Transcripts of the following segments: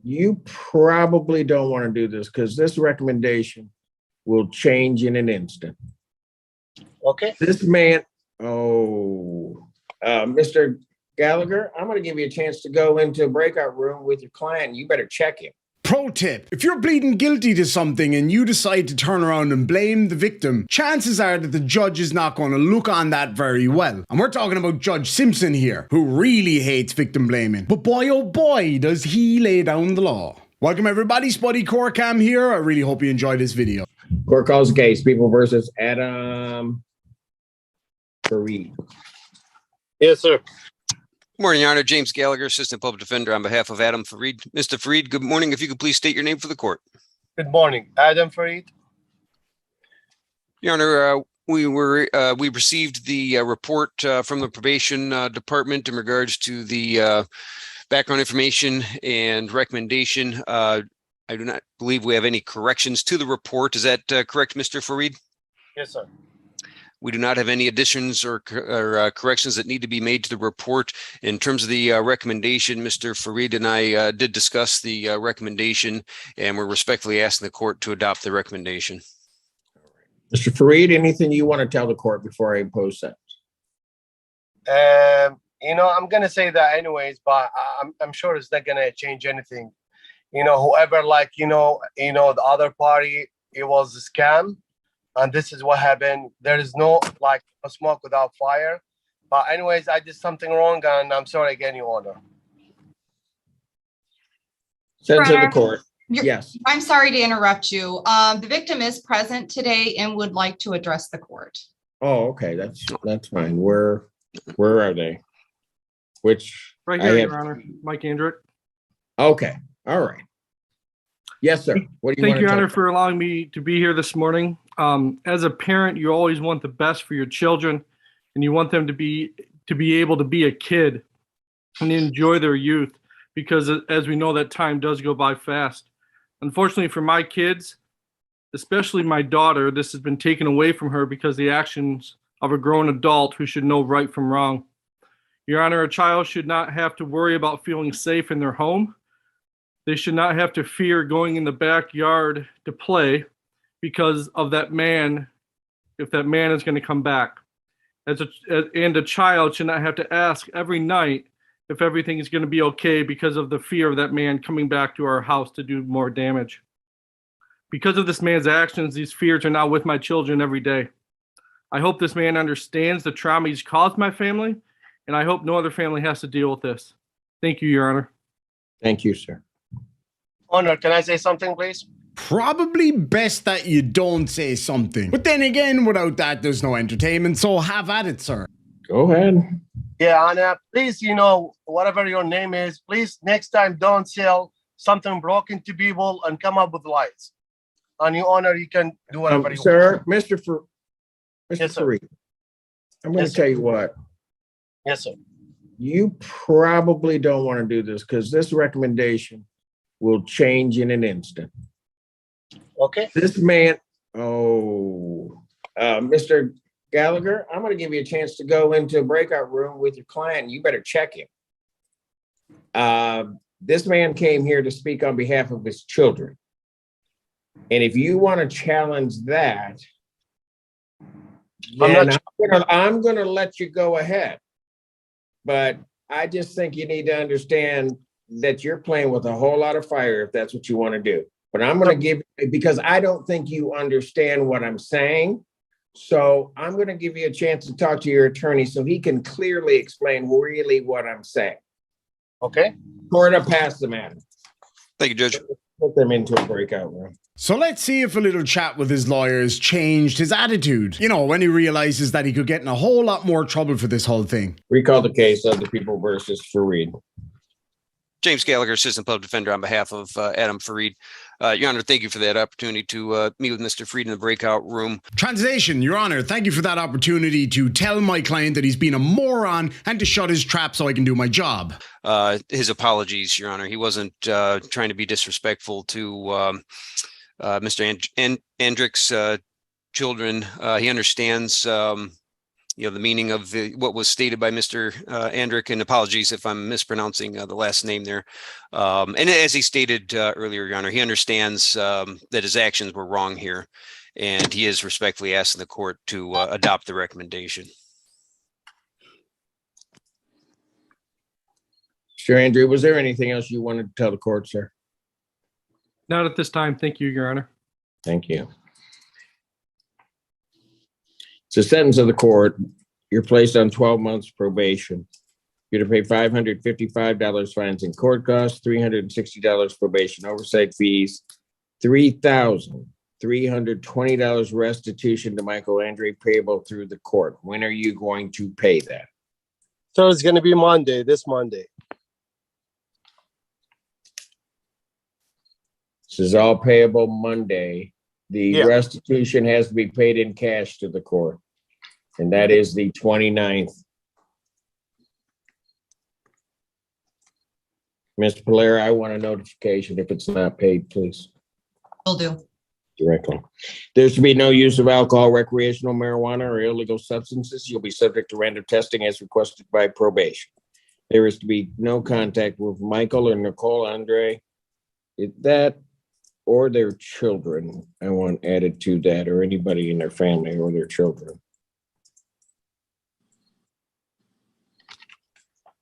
You probably don't want to do this because this recommendation will change in an instant. Okay. This man, Mr. Gallagher, I'm going to give you a chance to go into a breakout room with your client. You better check him. Pro tip, if you're pleading guilty to something and you decide to turn around and blame the victim, chances are that the judge is not going to look on that very well. And we're talking about Judge Simpson here, who really hates victim blaming. But boy oh boy, does he lay down the law. Welcome everybody, Spuddy Courtcam here. I really hope you enjoyed this video. Court calls the case, People versus Adam Fareed. Yes, sir. Good morning, Your Honor. James Gallagher, Assistant Public Defender on behalf of Adam Fareed. Mr. Fareed, good morning. If you could please state your name for the court. Good morning. Adam Fareed. Your Honor, we received the report from the probation department in regards to the background information and recommendation. I do not believe we have any corrections to the report. Is that correct, Mr. Fareed? Yes, sir. We do not have any additions or corrections that need to be made to the report. In terms of the recommendation, Mr. Fareed and I did discuss the recommendation, and we're respectfully asking the court to adopt the recommendation. Mr. Fareed, anything you want to tell the court before I impose sentence? I'm going to say that anyways, but I'm sure it's not going to change anything. Whoever, the other party, it was a scam. And this is what happened. There is no a smoke without fire. But anyways, I did something wrong and I'm sorry again, Your Honor. Send to the court. Yes. I'm sorry to interrupt you. The victim is present today and would like to address the court. Oh, okay. That's fine. Where are they? Which right here, Your Honor. Mike Andrick. Okay. All right. Yes, sir. What do you Thank you, Your Honor, for allowing me to be here this morning. As a parent, you always want the best for your children, and you want them to be able to be a kid and enjoy their youth, because as we know, that time does go by fast. Unfortunately for my kids, especially my daughter, this has been taken away from her because of the actions of a grown adult who should know right from wrong. Your Honor, a child should not have to worry about feeling safe in their home. They should not have to fear going in the backyard to play because of that man, if that man is going to come back. And a child should not have to ask every night if everything is going to be okay because of the fear of that man coming back to our house to do more damage. Because of this man's actions, these fears are now with my children every day. I hope this man understands the trauma he's caused my family, and I hope no other family has to deal with this. Thank you, Your Honor. Thank you, sir. Honor, can I say something, please? Probably best that you don't say something. But then again, without that, there's no entertainment, so have at it, sir. Go ahead. Yeah, Honor, please, whatever your name is, please next time don't sell something broken to people and come up with lies. On your Honor, you can do whatever you sir, want. Mr. Yes, Fareed, I'm going to tell you what. Yes, sir. You probably don't want to do this because this recommendation will change in an instant. Okay. This man, Mr. Gallagher, I'm going to give you a chance to go into a breakout room with your client. You better check him. This man came here to speak on behalf of his children. And if you want to challenge that, then I'm going to let you go ahead. But I just think you need to understand that you're playing with a whole lot of fire if that's what you want to do. But I'm going to because I don't think you understand what I'm saying. So I'm going to give you a chance to talk to your attorney so he can clearly explain really what I'm saying. Okay. Court to pass the matter. Thank you, Judge. Put them into a breakout room. So let's see if a little chat with his lawyers changed his attitude. When he realizes that he could get in a whole lot more trouble for this whole thing. Recall the case of the People versus Fareed. James Gallagher, Assistant Public Defender on behalf of Adam Fareed. Your Honor, thank you for that opportunity to meet with Mr. Fareed in the breakout room. Translation, Your Honor, thank you for that opportunity to tell my client that he's been a moron and to shut his trap so I can do my job. His apologies, Your Honor. He wasn't trying to be disrespectful to Mr. Andrick's children. He understands the meaning of what was stated by Mr. Andrick, and apologies if I'm mispronouncing the last name there. And as he stated earlier, Your Honor, he understands that his actions were wrong here, and he is respectfully asking the court to adopt the recommendation. Mr. Andrew, was there anything else you wanted to tell the court, sir? Not at this time. Thank you, Your Honor. Thank you. It's a sentence of the court. You're placed on 12 months probation. You're to pay $555 fines and court costs, $360 probation oversight fees, $3,320 restitution to Michael Andre payable through the court. When are you going to pay that? So it's going to be Monday, this Monday. This is all payable Monday. The Yeah. restitution has to be paid in cash to the court, and that is the 29th. Mr. Polera, I want a notification if it's not paid, please, Will do. directly. There's to be no use of alcohol, recreational marijuana, or illegal substances. You'll be subject to random testing as requested by probation. There is to be no contact with Michael or Nicole Andre. That or their children, I want added to that, or anybody in their family or their children.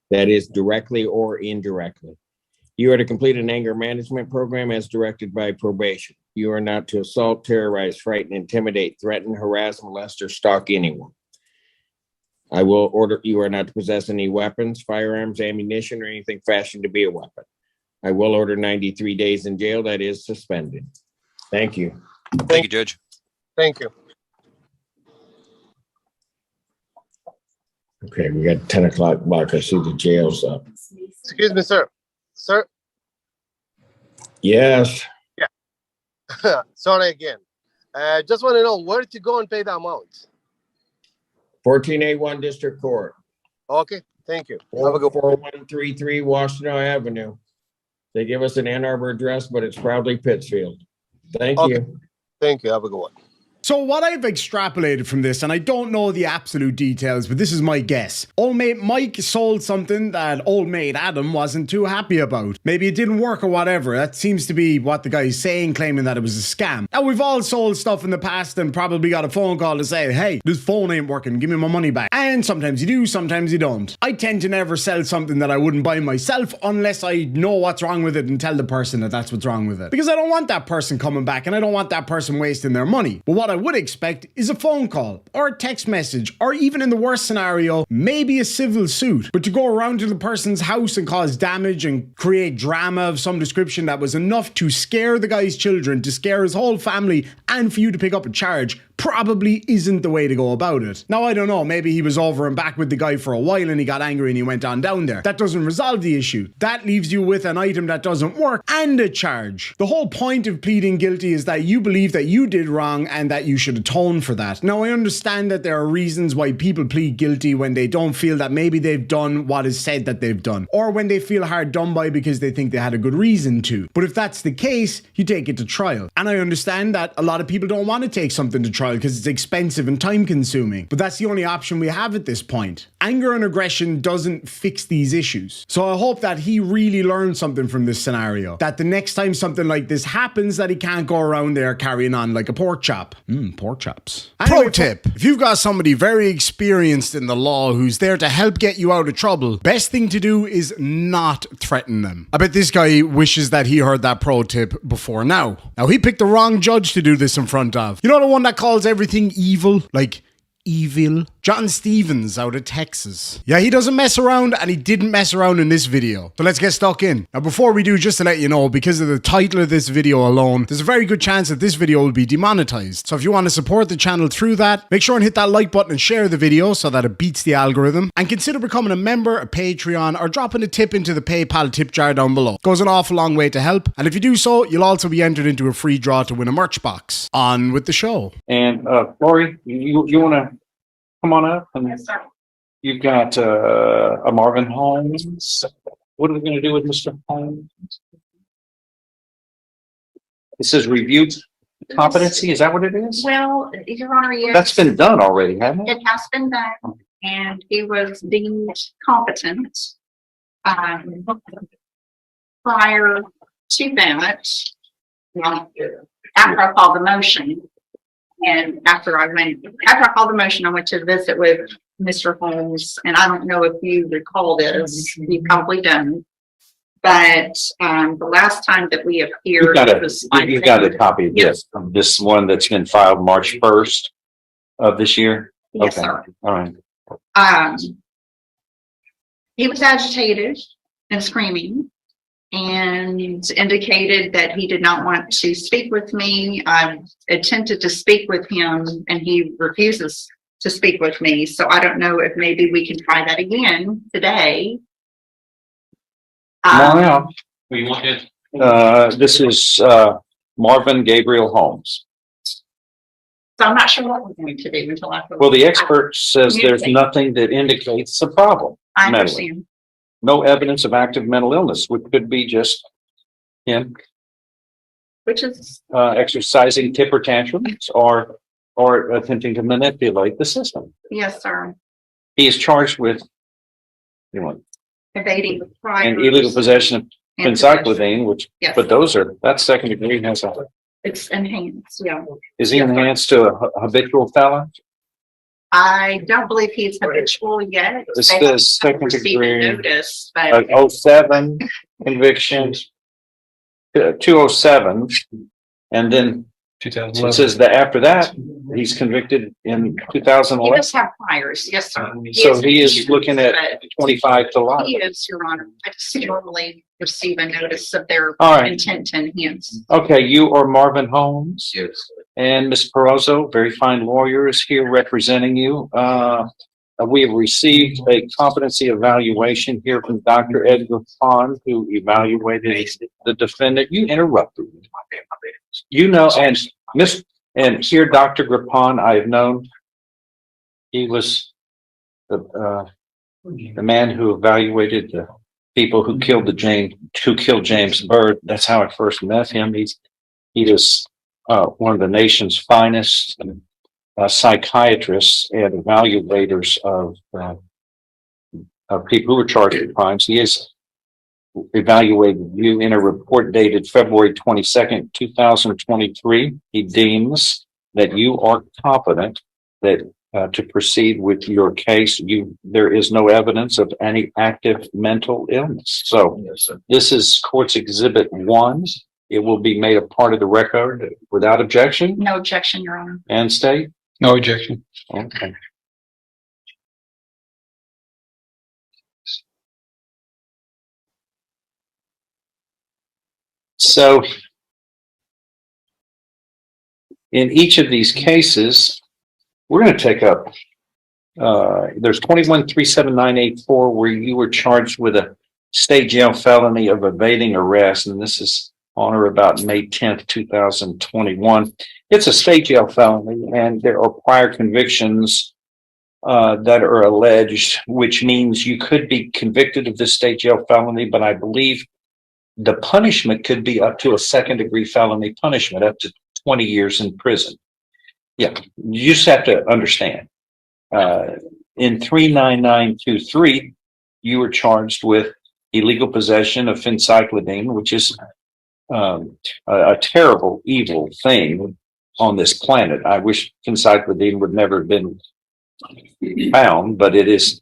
That is directly or indirectly. You are to complete an anger management program as directed by probation. You are not to assault, terrorize, frighten, intimidate, threaten, harass, molest, or stalk anyone. I will order you are not to possess any weapons, firearms, ammunition, or anything fashioned to be a weapon. I will order 93 days in jail. That is suspended. Thank you. Thank you, Judge. Thank you. Okay, we got 10 o'clock mark. I see the jail's up. Excuse me, sir. Sir, Yes, sorry again. Just want to know where to go and pay the amount. 14A1 District Court, Okay, thank you. Have a good one. 4133 Washington Avenue. They give us an Ann Arbor address, but it's probably Pittsfield. Thank Okay. you. Thank you. Have a good one. So what I've extrapolated from this, and I don't know the absolute details, but this is my guess. Old mate Mike sold something that old mate Adam wasn't too happy about. Maybe it didn't work or whatever. That seems to be what the guy's saying, claiming that it was a scam. Now, we've all sold stuff in the past and probably got a phone call to say, hey, this phone ain't working, give me my money back. And sometimes you do, sometimes you don't. I tend to never sell something that I wouldn't buy myself unless I know what's wrong with it and tell the person that that's what's wrong with it. Because I don't want that person coming back and I don't want that person wasting their money. But what I would expect is a phone call or a text message, or even in the worst scenario, maybe a civil suit. But to go around to the person's house and cause damage and create drama of some description that was enough to scare the guy's children, to scare his whole family, and for you to pick up a charge, probably isn't the way to go about it. Now, I don't know, maybe he was over and back with the guy for a while and he got angry and he went on down there. That doesn't resolve the issue. That leaves you with an item that doesn't work and a charge. The whole point of pleading guilty is that you believe that you did wrong and that you should atone for that. Now, I understand that there are reasons why people plead guilty when they don't feel that maybe they've done what is said that they've done, or when they feel hard done by because they think they had a good reason to. But if that's the case, you take it to trial. And I understand that a lot of people don't want to take something to trial because it's expensive and time consuming, but that's the only option we have at this point. Anger and aggression doesn't fix these issues. So I hope that he really learned something from this scenario, that the next time something like this happens, that he can't go around there carrying on like a pork chop. Pork chops. Pro tip, if you've got somebody very experienced in the law who's there to help get you out of trouble, best thing to do is not threaten them. I bet this guy wishes that he heard that pro tip before now. Now, he picked the wrong judge to do this in front of. You know, the one that calls everything evil, like evil? John Stevens out of Texas. Yeah, he doesn't mess around, and he didn't mess around in this video. So let's get stuck in. Now, before we do, just to let you know, because of the title of this video alone, there's a very good chance that this video will be demonetized. So if you want to support the channel through that, make sure and hit that like button and share the video so that it beats the algorithm. And consider becoming a member, a Patreon, or dropping a tip into the PayPal tip jar down below. It goes an awful long way to help. And if you do so, you'll also be entered into a free draw to win a merch box. On with the show. And Lori, you want to come on up? And you've got a Marvin Holmes. What are we going to do with Mr. Holmes? It says reviewed competency? Is that what it is? Well, Your Honor, yes. That's been done already, hasn't it? It has been done, and he was deemed competent. Prior to that, after I called the motion, and after I called the motion, I went to visit with Mr. Holmes, and I don't know if you recall this, you probably don't. But the last time that we appeared, You've got a copy of Yes. this one that's been filed March 1st of this year? Yes, Okay. sir. All right. He was agitated and screaming and indicated that he did not want to speak with me. I attempted to speak with him and he refuses to speak with me. So I don't know if maybe we can try that again today. Come on out. This is Marvin Gabriel Holmes. So I'm not sure what we're going to do until after. Well, the expert says there's nothing that indicates a problem. I mentally. understand. No evidence of active mental illness, which could be just him Which is, exercising temper tantrums or attempting to manipulate the system. yes, sir, He is charged with evading the prior. and illegal possession of and encyclopedine, which, Yes, but that's second degree. it's enhanced, yeah. Is he Yes, sir. enhanced to a habitual felon? I don't believe he's habitual yet. This They says haven't second received a degree, notice, but 07 convictions, 207, and then it says that after that, he's convicted in he 2011. does have priors, yes, sir. So he is looking at but 25 to life. He is, Your Honor. I just normally receive a notice of their All right. intent to enhance. Okay, you are Marvin Holmes. Yes. And Ms. Perozzo, very fine lawyer, is here representing you. We have received a competency evaluation here from Dr. Edgar Pond, who evaluated the defendant. You interrupted me. You know, and here, Dr. Grapon, I have known. He was the man who evaluated the people who killed James Byrd. That's how I first met him. He is one of the nation's finest psychiatrists and evaluators of people who were charged with crimes. He has evaluated you in a report dated February 22nd, 2023. He deems that you are competent that to proceed with your case. There is no evidence of any active mental illness. So this is Court's Exhibit 1. It will be made a part of the record without objection. No objection, Your Honor. And state? No objection. Okay. So in each of these cases, we're going to take up, there's 21-37984 where you were charged with a state jail felony of evading arrest, and this is on or about May 10th, 2021. It's a state jail felony, and there are prior convictions that are alleged, which means you could be convicted of this state jail felony, but I believe the punishment could be up to a second-degree felony punishment, up to 20 years in prison. Yeah, you just have to understand. In 39923, you were charged with illegal possession of phencyclidine, which is a terrible, evil thing on this planet. I wish phencyclidine would never have been found, but it is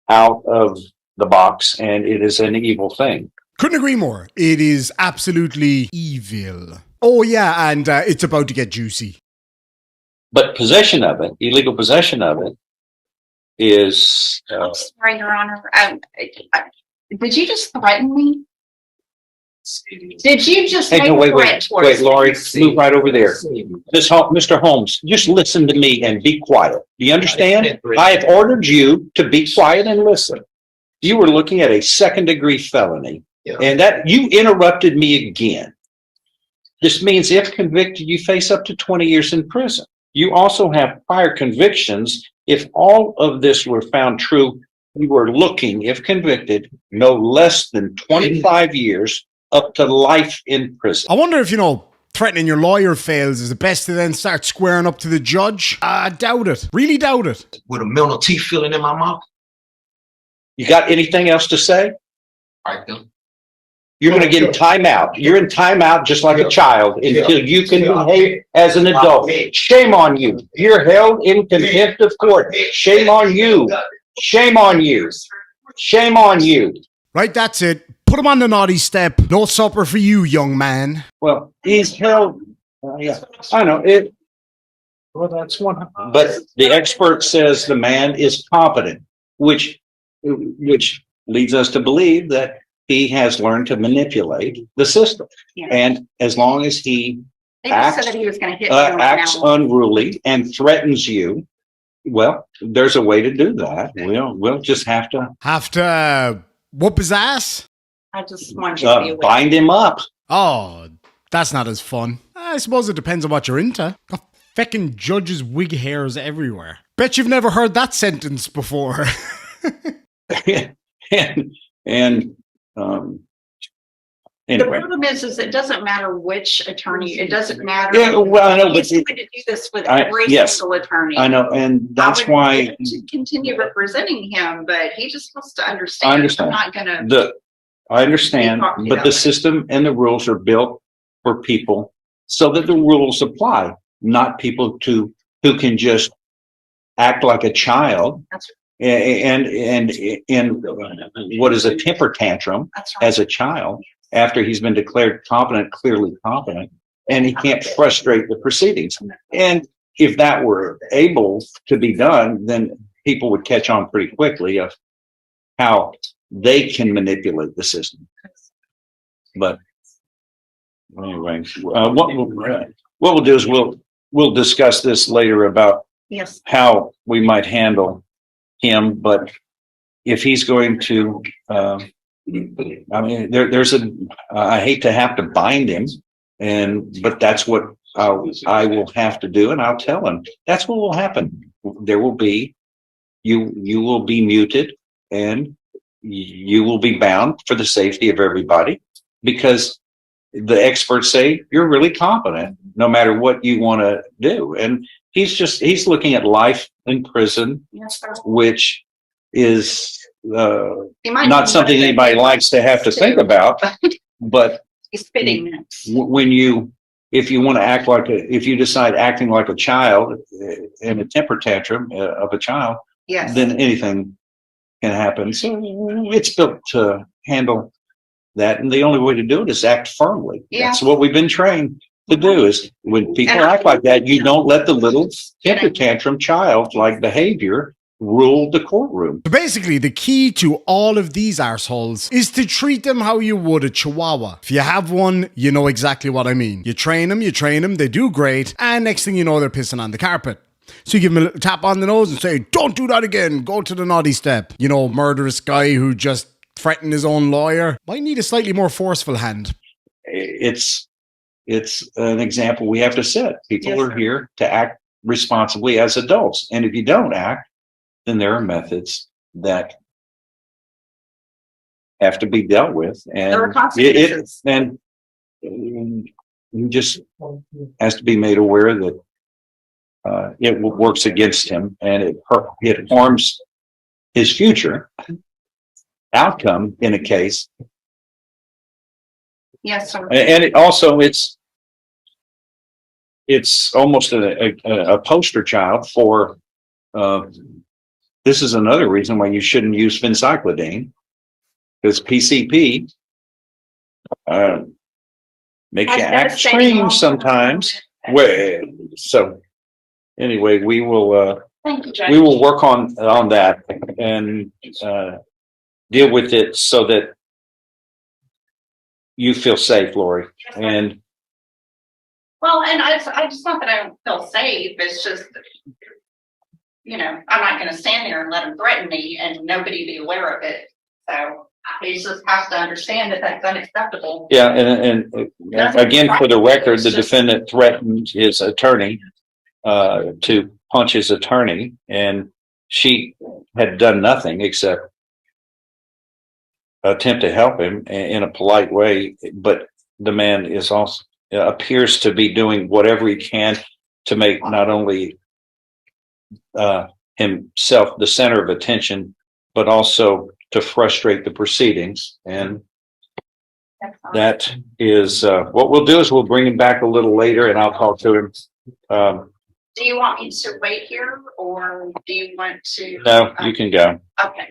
out of the box, and it is an evil thing. Couldn't agree more. It is absolutely evil. Oh yeah, and it's about to get juicy. But possession of it, illegal possession of it, is I'm sorry, Your Honor. Did you just threaten me? Did you just hey, make no, a wait, threat towards wait, Laurie, me? move right over there. Mr. Holmes, just listen to me and be quiet. Do you understand? I have ordered you to be quiet and listen. You were looking at a second-degree felony, and that you interrupted me again. This means if convicted, you face up to 20 years in prison. You also have prior convictions. If all of this were found true, you were looking, if convicted, no less than 25 years up to life in prison. I wonder if, threatening your lawyer fails, is it best to then start squaring up to the judge? I doubt it. Really doubt it. With a mental teeth feeling in my mouth. You got anything else to say? All right, then. You're going to get in timeout. You're in timeout just like a child until you can behave as an adult. Shame on you. You're held in contempt of court. Shame on you. Shame on you. Shame on you. Right, that's it. Put him on the naughty step. No supper for you, young man. Well, he's held. Yeah, I know it. Well, that's one. But the expert says the man is competent, which leads us to believe that he has learned to manipulate the system. Yeah. And as long as he They just said that he was going to hit you. acts now. unruly and threatens you, well, there's a way to do that. We'll just have to Whoop his ass? I just want you to be aware. bind him up. Oh, that's not as fun. I suppose it depends on what you're into. Got feckin' judges' wig hairs everywhere. Bet you've never heard that sentence before. and The anyway. problem is it doesn't matter which attorney. It doesn't matter. Yeah, well, I know, but He's going to do this with I- every yes, single attorney. I know, and that's I would why like to continue representing him, but he just wants to understand. I understand. I'm not going to. I understand, but the system and the rules are built for people so that the rules apply, not people who can just act like a child. That's And what is a temper tantrum That's right. as a child after he's been declared competent, clearly competent, and he can't frustrate the proceedings. And if that were able to be done, then people would catch on pretty quickly of how they can manipulate the system. But anyway, what we'll do is we'll discuss this later about Yes. how we might handle him. But if he's going to, I mean, I hate to have to bind him, but that's what I will have to do, and I'll tell him that's what will happen. There will be you will be muted, and you will be bound for the safety of everybody, because the experts say you're really competent no matter what you want to do. And he's looking at life in prison, Yes, sir. which is He might not be something motivated anybody likes to have to think about. But He's spitting minutes. if you want to if you decide acting like a child in a temper tantrum of a child, Yes. then anything can happen. So it's built to handle that, and the only way to do it is act firmly. Yeah. That's what we've been trained to do. Is when people And act like that, you don't let the little temper tantrum child-like behavior rule the courtroom. So basically, the key to all of these arseholes is to treat them how you would a chihuahua. If you have one, you know exactly what I mean. You train them, they do great, and next thing you know, they're pissing on the carpet. So you give them a little tap on the nose and say, don't do that again, go to the naughty step. You know, murderous guy who just threatened his own lawyer might need a slightly more forceful hand. It's an example we have to set. People Yes, are sir. here to act responsibly as adults. And if you don't act, then there are methods that have to be dealt with. And There are consequences. it just has to be made aware that it works against him, and it harms his future outcome in a case. Yes, sir. And it also, it's almost a poster child for, this is another reason why you shouldn't use phencyclidine, because PCP makes you act strange sometimes. So anyway, we will Thank you, Judge. work on that and deal with it so that you feel safe, Lori. And Well, and I just not that I don't feel safe. It's just, I'm not going to stand there and let him threaten me and nobody be aware of it. So he just has to understand that that's unacceptable. yeah, and again, for the record, the defendant threatened his attorney to punch his attorney, and she had done nothing except attempt to help him in a polite way. But the man is also appears to be doing whatever he can to make not only himself the center of attention, but also to frustrate the proceedings. And that is what we'll do is we'll bring him back a little later and I'll talk to him. Do you want me to wait here or do you want to? No, you can go Okay.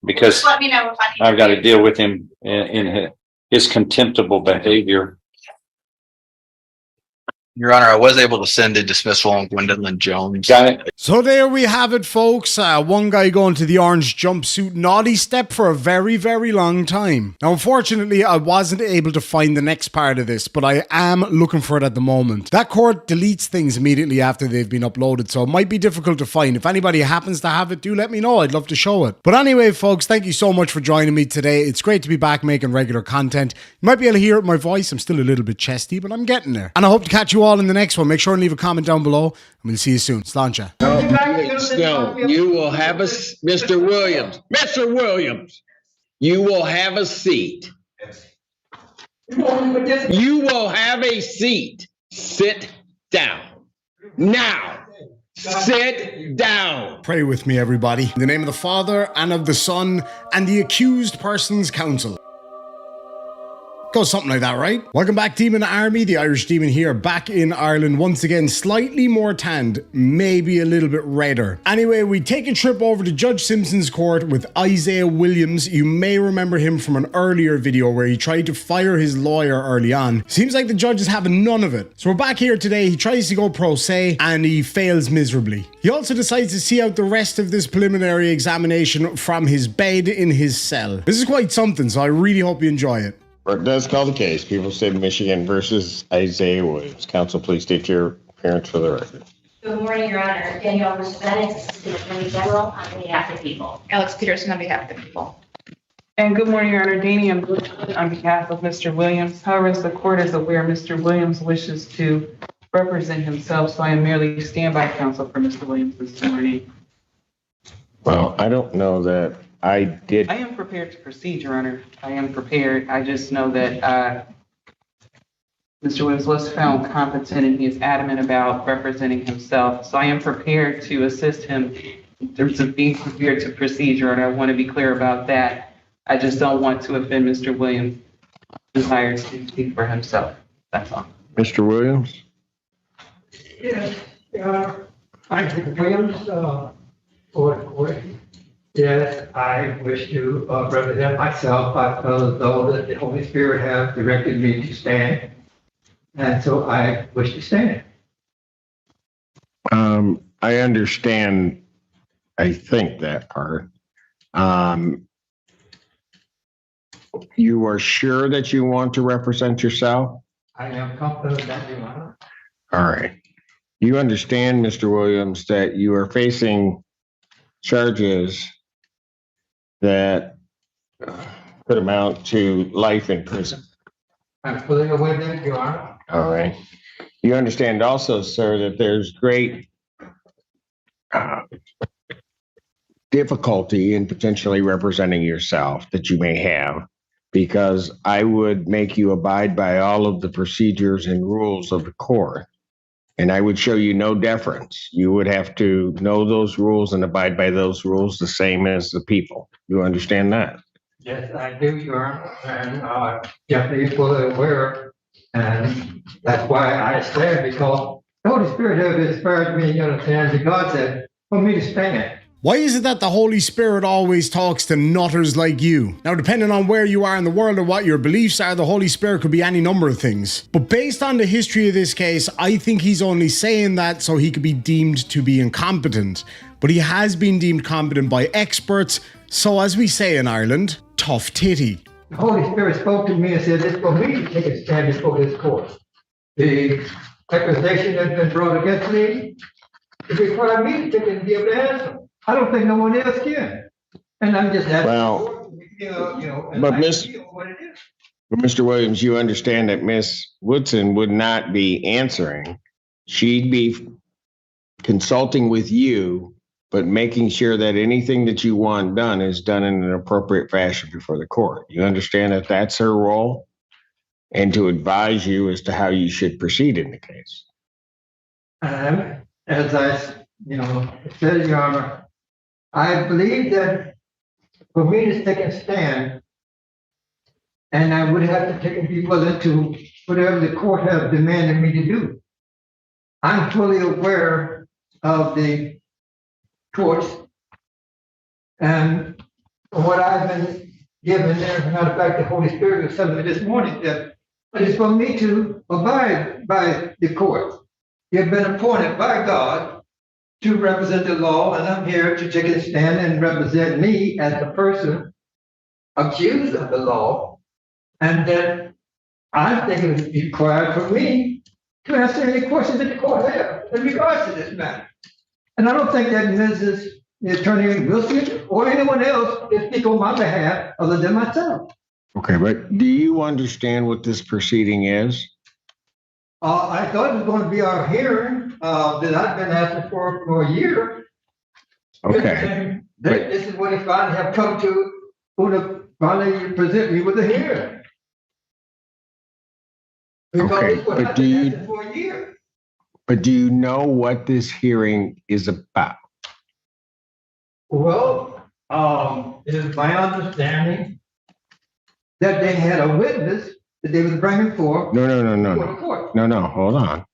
because Just let me know if I need I've got to deal with him in his contemptible behavior. Your Honor, I was able to send a dismissal on Gwendolyn Jones. Got it? So there we have it, folks. One guy going to the orange jumpsuit naughty step for a very, very long time. Now, unfortunately, I wasn't able to find the next part of this, but I am looking for it at the moment. That court deletes things immediately after they've been uploaded, so it might be difficult to find. If anybody happens to have it, do let me know. I'd love to show it. But anyway, folks, thank you so much for joining me today. It's great to be back making regular content. You might be able to hear it in my voice. I'm still a little bit chesty, but I'm getting there. And I hope to catch you all in the next one. Make sure and leave a comment down below, and we'll see you soon. Sláinte. No, you will have a, Mr. Williams, you will have a seat. You will have a seat. Sit down. Now, sit down. Pray with me, everybody. In the name of the Father, and of the Son, and the accused person's counsel. Goes something like that, right? Welcome back, Demon Army. The Irish Demon here, back in Ireland once again, slightly more tanned, maybe a little bit redder. Anyway, we take a trip over to Judge Simpson's court with Isaiah Williams. You may remember him from an earlier video where he tried to fire his lawyer early on. Seems like the judge is having none of it. So we're back here today. He tries to go pro se and he fails miserably. He also decides to see out the rest of this preliminary examination from his bed in his cell. This is quite something, so I really hope you enjoy it. Court does call the case. People State of Michigan versus Isaiah Williams. Counsel, please state your appearance for the record. Good morning, Your Honor. Danielle Bennett, Assistant Attorney General, on behalf of the people. Alex Peterson on behalf of the people. And good morning, Your Honor. Danny on behalf of Mr. Williams. However, as the court is aware, Mr. Williams wishes to represent himself, so I am merely standby counsel for Mr. Williams this morning. Well, I don't know that I did. I am prepared to proceed, Your Honor. I am prepared. I just know that Mr. Williams was found competent and he is adamant about representing himself. So I am prepared to assist him in terms of being prepared to proceed, Your Honor. I want to be clear about that. I just don't want to offend Mr. Williams' desire to speak for himself. That's all. Mr. Williams? Yes, I'm Williams, for the court. Yes, I wish to represent myself. I feel as though that the Holy Spirit has directed me to stand, and so I wish to stand. I understand, I think that part. You are sure that you want to represent yourself? I am confident that you are. All right. You understand, Mr. Williams, that you are facing charges that could amount to life in prison. I'm fully aware that you are. All right. You understand also, sir, that there's great difficulty in potentially representing yourself that you may have, because I would make you abide by all of the procedures and rules of the court, and I would show you no deference. You would have to know those rules and abide by those rules the same as the people. You understand that? Yes, I do, Your Honor, and definitely fully aware, and that's why I stand, because the Holy Spirit has inspired me, you understand, that God said for me to stand. Why is it that the Holy Spirit always talks to nutters like you? Now, depending on where you are in the world or what your beliefs are, the Holy Spirit could be any number of things. But based on the history of this case, I think he's only saying that so he could be deemed to be incompetent. But he has been deemed competent by experts, so as we say in Ireland, tough titty. The Holy Spirit spoke to me and said, it's for me to take a stand before this court. The accusation that's been brought against me, it requires me to take it and be able to answer. I don't think no one else can. And I'm just asking. Well, but Mr. Williams, you understand that Miss Woodson would not be answering. She'd be consulting with you, but making sure that anything that you want done is done in an appropriate fashion before the court. You understand that that's her role? and to advise you as to how you should proceed in the case. As I, said, Your Honor, I believe that for me to take a stand, and I would have to take and be willing to whatever the court has demanded me to do. I'm fully aware of the courts and what I've been given. As a matter of fact, the Holy Spirit was telling me this morning that it is for me to abide by the court. You've been appointed by God to represent the law, and I'm here to take a stand and represent me as the person accused of the law, and that I think it is required for me to answer any questions that the court has in regards to this matter. And I don't think that Mrs. Attorney Wilson or anyone else can speak on my behalf other than myself. Okay, but do you understand what this proceeding is? I thought it was going to be our hearing that I've been asking for a year. Okay. This is what he finally have come to, who to finally present me with a hearing. Okay, but for a year. But do you know what this hearing is about? Well, it is my understanding that they had a witness that they was bringing forth. No, hold on.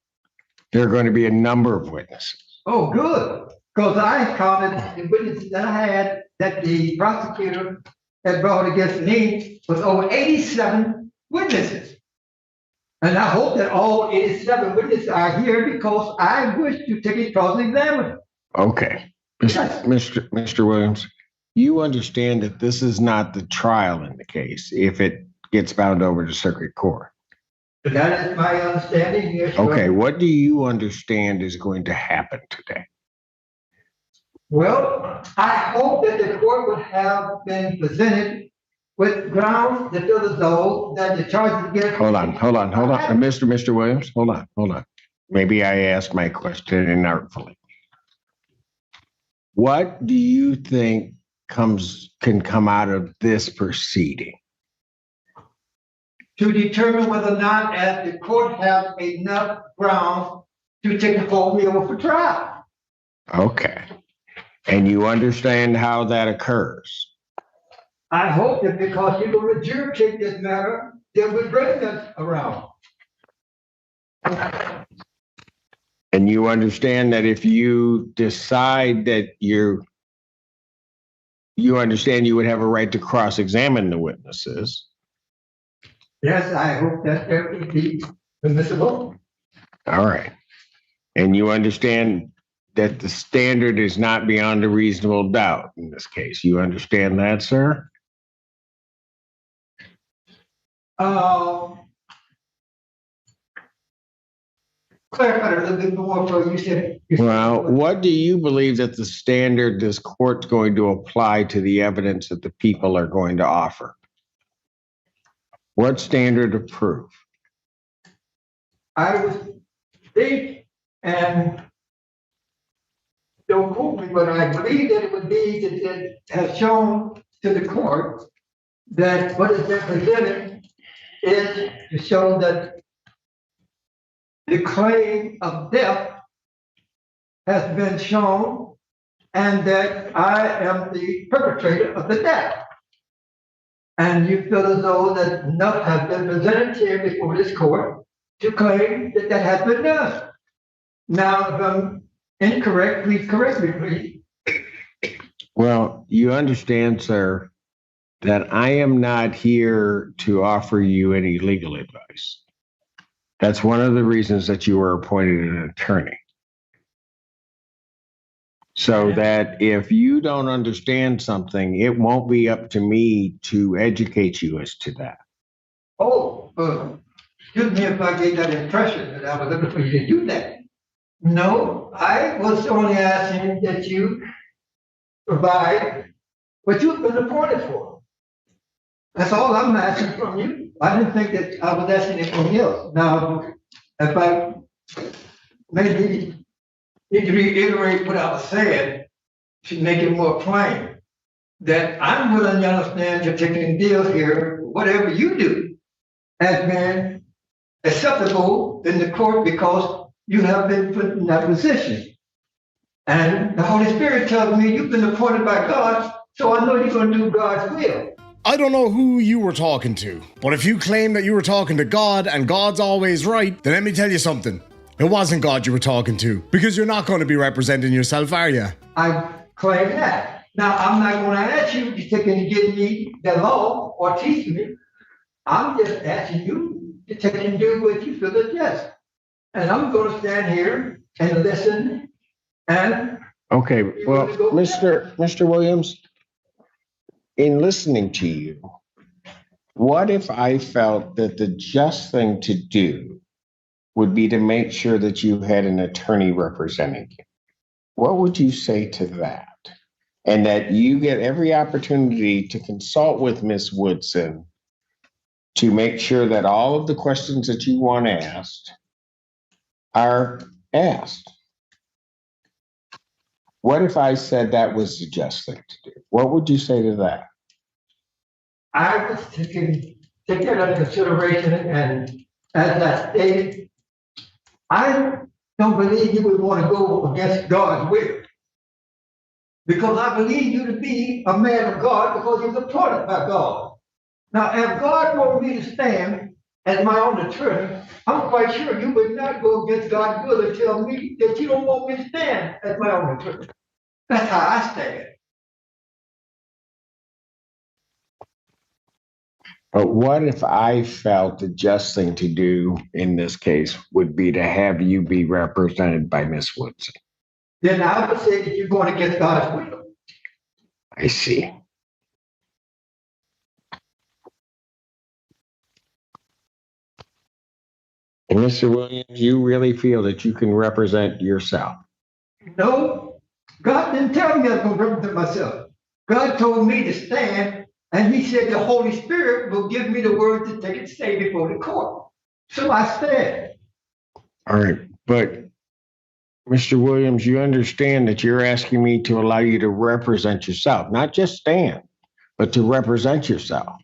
There are going to be a number of witnesses. Oh, good. Because I counted the witnesses that I had that the prosecutor had brought against me was over 87 witnesses. And I hope that all 87 witnesses are here because I wish to take a cross-examiner. Okay. Mr. Williams, you understand that this is not the trial in the case if it gets bound over to circuit court. That is my understanding. Yes, okay, what do you understand is going to happen today? Well, I hope that the court would have been presented with grounds that feel as though that the charges against. Hold on. Mr. Williams, hold on. Maybe I asked my question inartfully. What do you think can come out of this proceeding? To determine whether or not as the court has enough grounds to take the whole wheel for trial. Okay. And you understand how that occurs? I hope that because you're going to adjudicate this matter, they will bring us around. And you understand that if you decide that you understand you would have a right to cross-examine the witnesses. Yes, I hope that would be permissible. All right. And you understand that the standard is not beyond a reasonable doubt in this case. You understand that, sir? Clarify a little bit more for you said. Well, what do you believe that the standard this court's going to apply to the evidence that the people are going to offer? What standard of proof? I would think, and don't quote me, but I believe that it would be that it has shown to the court that what is represented is to show that the claim of death has been shown and that I am the perpetrator of the death. And you feel as though that enough has been presented here before this court to claim that that has been done. Now, if I'm incorrect, please correct me, please. Well, you understand, sir, that I am not here to offer you any legal advice. That's one of the reasons that you were appointed an attorney. So that if you don't understand something, it won't be up to me to educate you as to that. Oh, excuse me if I gave that impression that I was looking for you to do that. No, I was only asking that you provide what you've been appointed for. That's all I'm asking from you. I didn't think that I was asking anything else. Now, if I maybe need to reiterate what I was saying to make it more plain, that I'm willing to understand you're taking a deal here, whatever you do, has been acceptable in the court because you have been put in that position. And the Holy Spirit tells me you've been appointed by God, so I know you're going to do God's will. I don't know who you were talking to, but if you claim that you were talking to God and God's always right, then let me tell you something. It wasn't God you were talking to, because you're not going to be representing yourself, are you? I claim that. Now, I'm not going to ask you to take and give me the law or teach me. I'm just asking you to take and do what you feel is just. And I'm going to stand here and listen and... Okay, well, Mr. Williams, in listening to you, what if I felt that the just thing to do would be to make sure that you had an attorney representing you? What would you say to that? And that you get every opportunity to consult with Ms. Woodson to make sure that all of the questions that you want asked are asked. What if I said that was the just thing to do? What would you say to that? I was take that into consideration, and as I stated, I don't believe you would want to go against God's will. Because I believe you to be a man of God because you're appointed by God. Now, if God wanted me to stand as my own attorney, I'm quite sure you would not go against God's will and tell me that you don't want me to stand as my own attorney. That's how I stand. But what if I felt the just thing to do in this case would be to have you be represented by Ms. Woodson? Then I would say that you're going against God's will. I see. And Mr. Williams, you really feel that you can represent yourself? No, God didn't tell me I was going to represent myself. God told me to stand, and he said the Holy Spirit will give me the word to take and say before the court. So I stand. All right, but Mr. Williams, you understand that you're asking me to allow you to represent yourself, not just stand, but to represent yourself.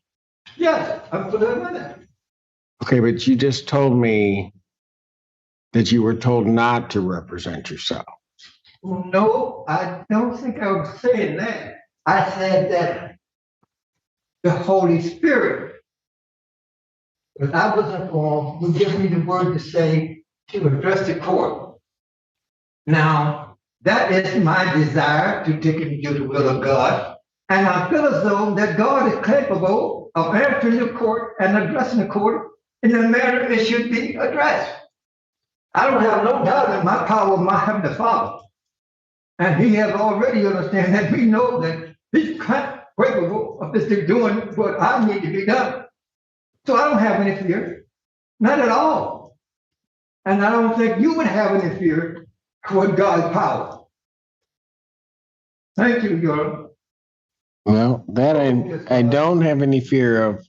Yes, I'm familiar with that. Okay, but you just told me that you were told not to represent yourself. No, I don't think I was saying that. I said that the Holy Spirit, because I was informed, would give me the word to say to address the court. Now, that is my desire to take and do the will of God. And I feel as though that God is capable of answering the court and addressing the court in the manner it should be addressed. I don't have no doubt in my power of my Heavenly Father. And he has already understand that we know that he's capable of doing what I need to be done. So I don't have any fear, not at all. And I don't think you would have any fear toward God's power. Thank you, Your. Well, that I don't have any fear of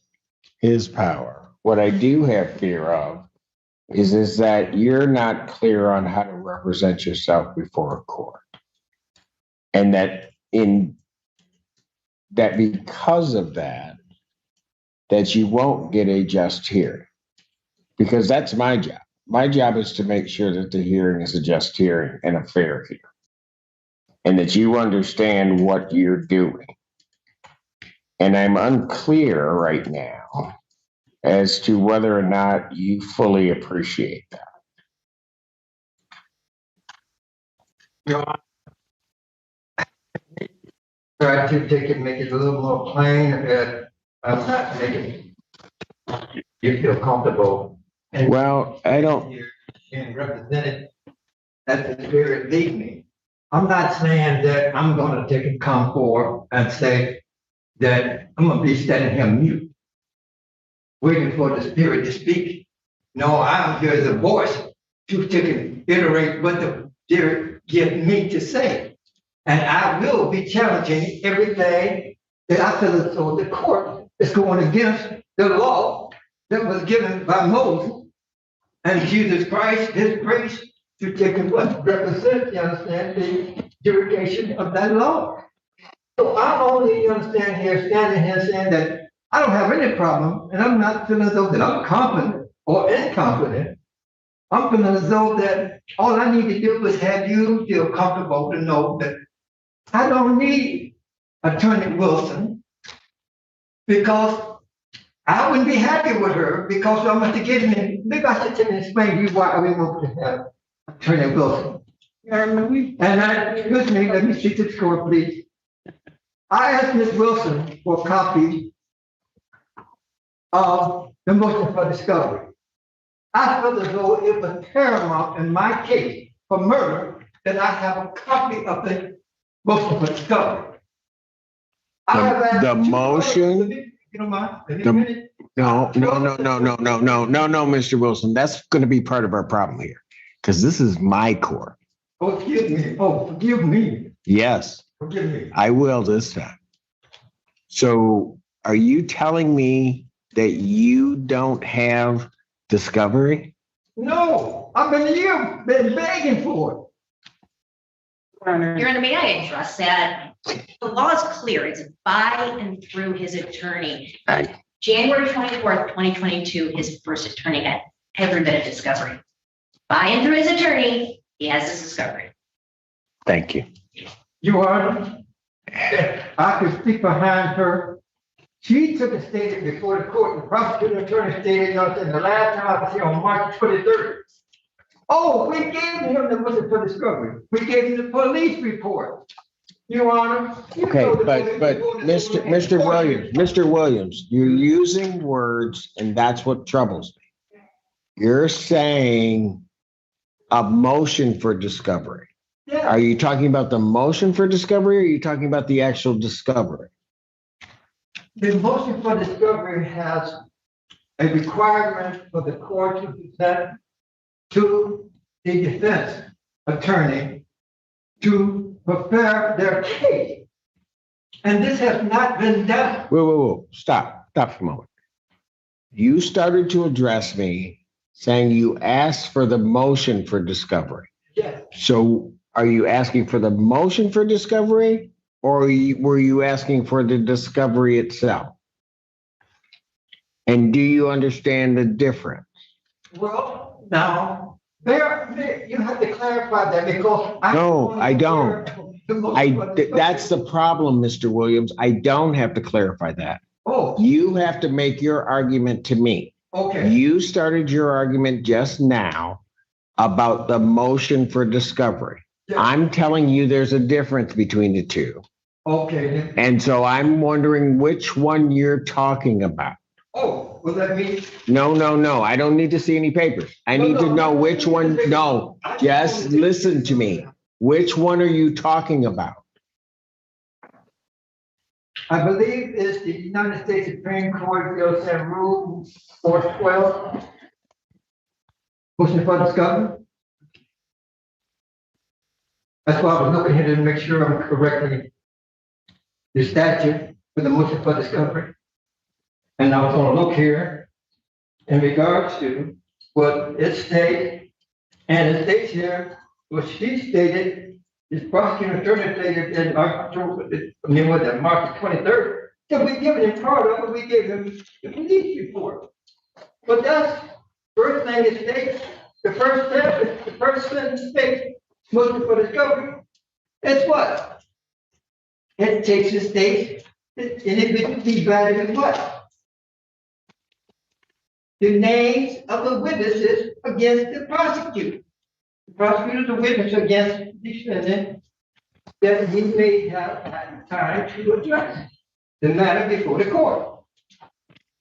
his power. What I do have fear of is that you're not clear on how to represent yourself before a court. And that because of that you won't get a just hearing. Because that's my job. My job is to make sure that the hearing is a just hearing and a fair hearing. And that you understand what you're doing. And I'm unclear right now as to whether or not you fully appreciate that. Try to take it, make it a little more plain, I'm not making you feel comfortable. And well, I don't. Being represented as the Spirit lead me. I'm not saying that I'm going to take and come forward and say that I'm going to be standing here mute, waiting for the Spirit to speak. No, I'm here as a voice to take and iterate what the Spirit gives me to say. And I will be challenging everything that I feel as though the court is going against the law that was given by Moses and Jesus Christ, his grace, to take and what represent, you understand, the jurisdiction of that law. So I'm only, you understand, here, standing here saying that I don't have any problem, and I'm not feeling as though that I'm confident or incompetent. I'm feeling as though that all I need to do is have you feel comfortable to know that I don't need Attorney Wilson, because I wouldn't be happy with her, because I'm going to get in. Maybe I should tell you, explain to you why we want to have Attorney Wilson. Excuse me, let me speak to the court, please. I asked Ms. Wilson for a copy of the motion for discovery. I felt as though it was paramount in my case for murder that I have a copy of the motion for discovery. The motion? You don't mind? No, Mr. Wilson, that's going to be part of our problem here, because this is my court. Oh, excuse me. Oh, forgive me. Yes, Forgive me. I will this time. So are you telling me that you don't have discovery? No, I've been begging for it. Your Honor, may I address that? The law is clear. It's by and through his attorney. January 24th, 2022, his first attorney got every bit of discovery. By and through his attorney, he has his discovery. Thank you. Your Honor, I could speak behind her. She took a statement before the court. The prosecuting attorney stated, the last time I was here on March 23rd. Oh, we gave him the motion for discovery. We gave him the police report. Your Honor. Okay, but Mr. Williams, you're using words, and that's what troubles me. You're saying a motion for discovery. Yeah. Are you talking about the motion for discovery, or are you talking about the actual discovery? The motion for discovery has a requirement for the court to present to the defense attorney to prepare their case. And this has not been done. Whoa. Stop for a moment. You started to address me saying you asked for the motion for discovery. Yes. So are you asking for the motion for discovery, or were you asking for the discovery itself? And do you understand the difference? Well, now, you have to clarify that, because I don't. That's the problem, Mr. Williams. I don't have to clarify that. Oh. You have to make your argument to me. Okay. You started your argument just now about the motion for discovery. Yeah. I'm telling you there's a difference between the two. Okay. And so I'm wondering which one you're talking about. Oh, well, let me. No. I don't need to see any papers. I need to know which one. No, just listen to me. Which one are you talking about? I believe it's the United States Supreme Court Bill said Rule 412. Motion for discovery. That's why I was looking here to make sure I'm correcting the statute for the motion for discovery. And I was going to look here in regards to what it states, and it states here what she stated. This prosecuting attorney stated in October, March 23rd, that we given him part of it, we gave him the police report. But that's first thing it states. The first step is the first sentence states motion for discovery. It's what? It takes the state, and it would be divided in what? The names of the witnesses against the prosecutor. The prosecutor is a witness against the defendant that he may have had time to address the matter before the court.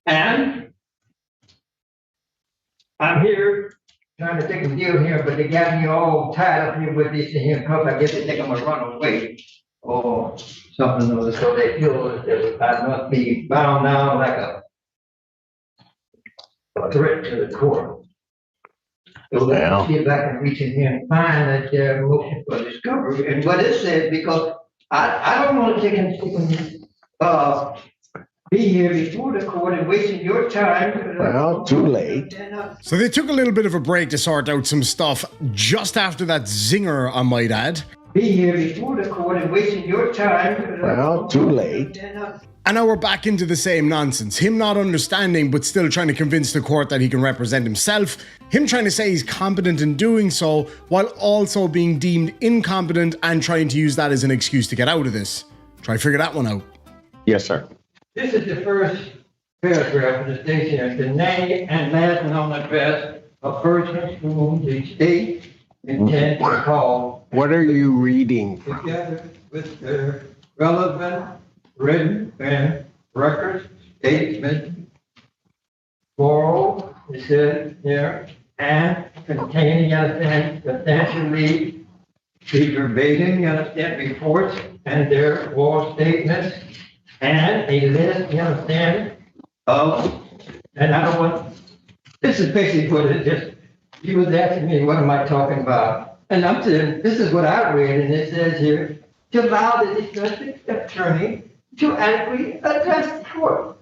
And I'm here trying to take a deal here, but they got me all tied up here with this here because I guess they think I'm gonna run away or something or so they feel that I must be bound now like a threat to the court. So let's see if I can reach in here and find that motion for discovery and what it says, because I don't want to take and be here before the court and wasting your time. Well, too late. So they took a little bit of a break to sort out some stuff just after that zinger, I might add. Be here before the court and wasting your time. Well, too late. And now we're back into the same nonsense. Him not understanding, but still trying to convince the court that he can represent himself. Him trying to say he's competent in doing so, while also being deemed incompetent and trying to use that as an excuse to get out of this. Try to figure that one out. Yes, sir. This is the first paragraph of the statement. The name and last known address of persons whom the state intends to call. What are you reading from? Together with their relevant written and records, statement, oral, it says here, and containing, you understand, substantially the verbatim, you understand, reports and their oral statements, and a list, you understand, of, and I don't want, this is basically what it is. He was asking me, what am I talking about? And I'm saying, this is what I read, and it says here, to allow the district attorney to adequately address the court.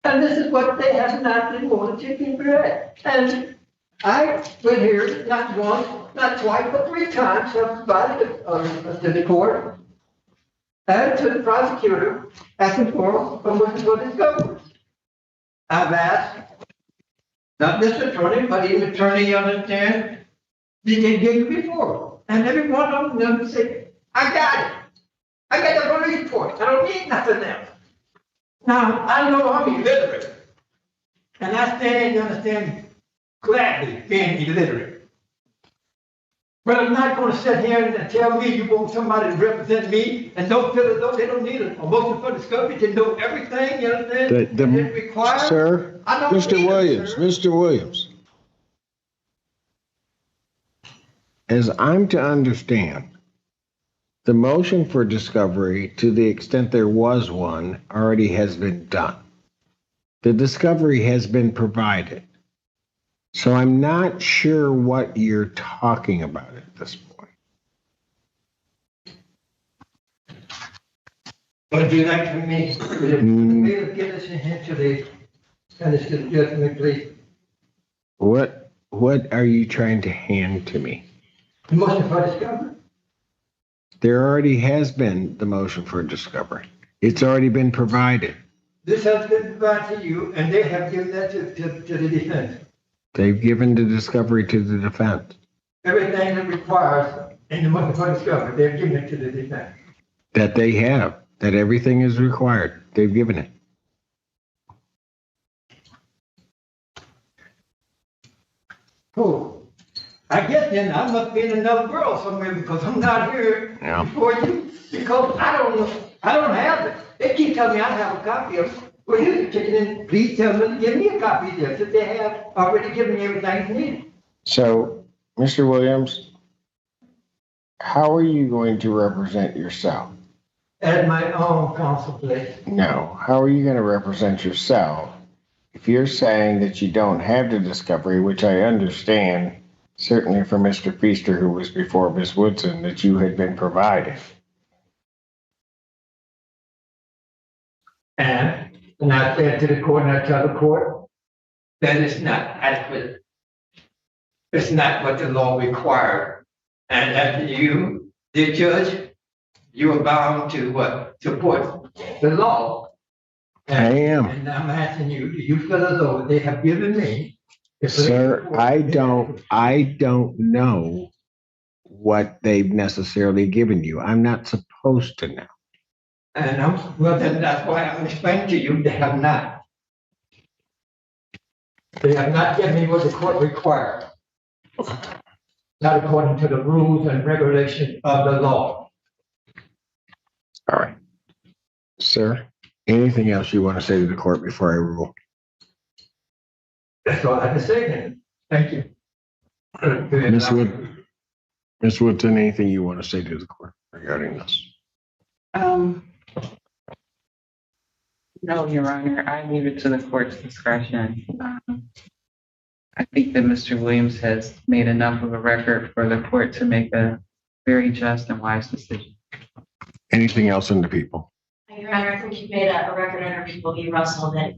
And this is what they have not been willing to be read. And I went here not once, not twice, but 3 times, have provided to the court and to the prosecutor asking for permission for discovery. I've asked, not this attorney, but even attorney, you understand, did they give me before? And every one of them say, I got it. I got the police report. I don't need nothing else. Now, I know I'm illiterate. And I stand, you understand, gladly being illiterate. But I'm not going to sit here and tell me you want somebody to represent me and don't feel as though they don't need a motion for discovery to know everything, you understand? That it requires. Sir, Mr. Williams, Mr. Williams. As I'm to understand, the motion for discovery, to the extent there was one, already has been done. The discovery has been provided. So I'm not sure what you're talking about at this point. Would you like for me to get us into the judgment, please? What are you trying to hand to me? The motion for discovery? There already has been the motion for discovery. It's already been provided. This has been provided to you, and they have given that to the defense. They've given the discovery to the defense. Everything that requires in the motion for discovery, they've given it to the defense. That they have, that everything is required. They've given it. Cool. I guess then I must be in another world somewhere because I'm not here before you. Because I don't know. I don't have it. They keep telling me I have a copy of it. Well, here's the chicken, and please tell them to give me a copy of this if they have already given me everything needed. So, Mr. Williams, how are you going to represent yourself? At my own counsel, please. No. How are you going to represent yourself if you're saying that you don't have the discovery, which I understand, certainly from Mr. Feaster, who was before Ms. Woodson, that you had been provided? And I said to the court, and I tell the court, that it's not adequate. It's not what the law required. And after you, the judge, you are bound to what? Support the law. I am. And I'm asking you, do you feel as though they have given me? Sir, I don't know what they've necessarily given you. I'm not supposed to know. And well, then that's why I'm explaining to you, they have not. They have not given me what the court required. Not according to the rules and regulations of the law. All right. Sir, anything else you want to say to the court before I rule? That's all I have to say then. Thank you. Ms. Woodson, anything you want to say to the court regarding this? No, Your Honor, I leave it to the court's discretion. I think that Mr. Williams has made enough of a record for the court to make a very just and wise decision. Anything else in the people? Your Honor, I think you've made a record under People v. Russell that,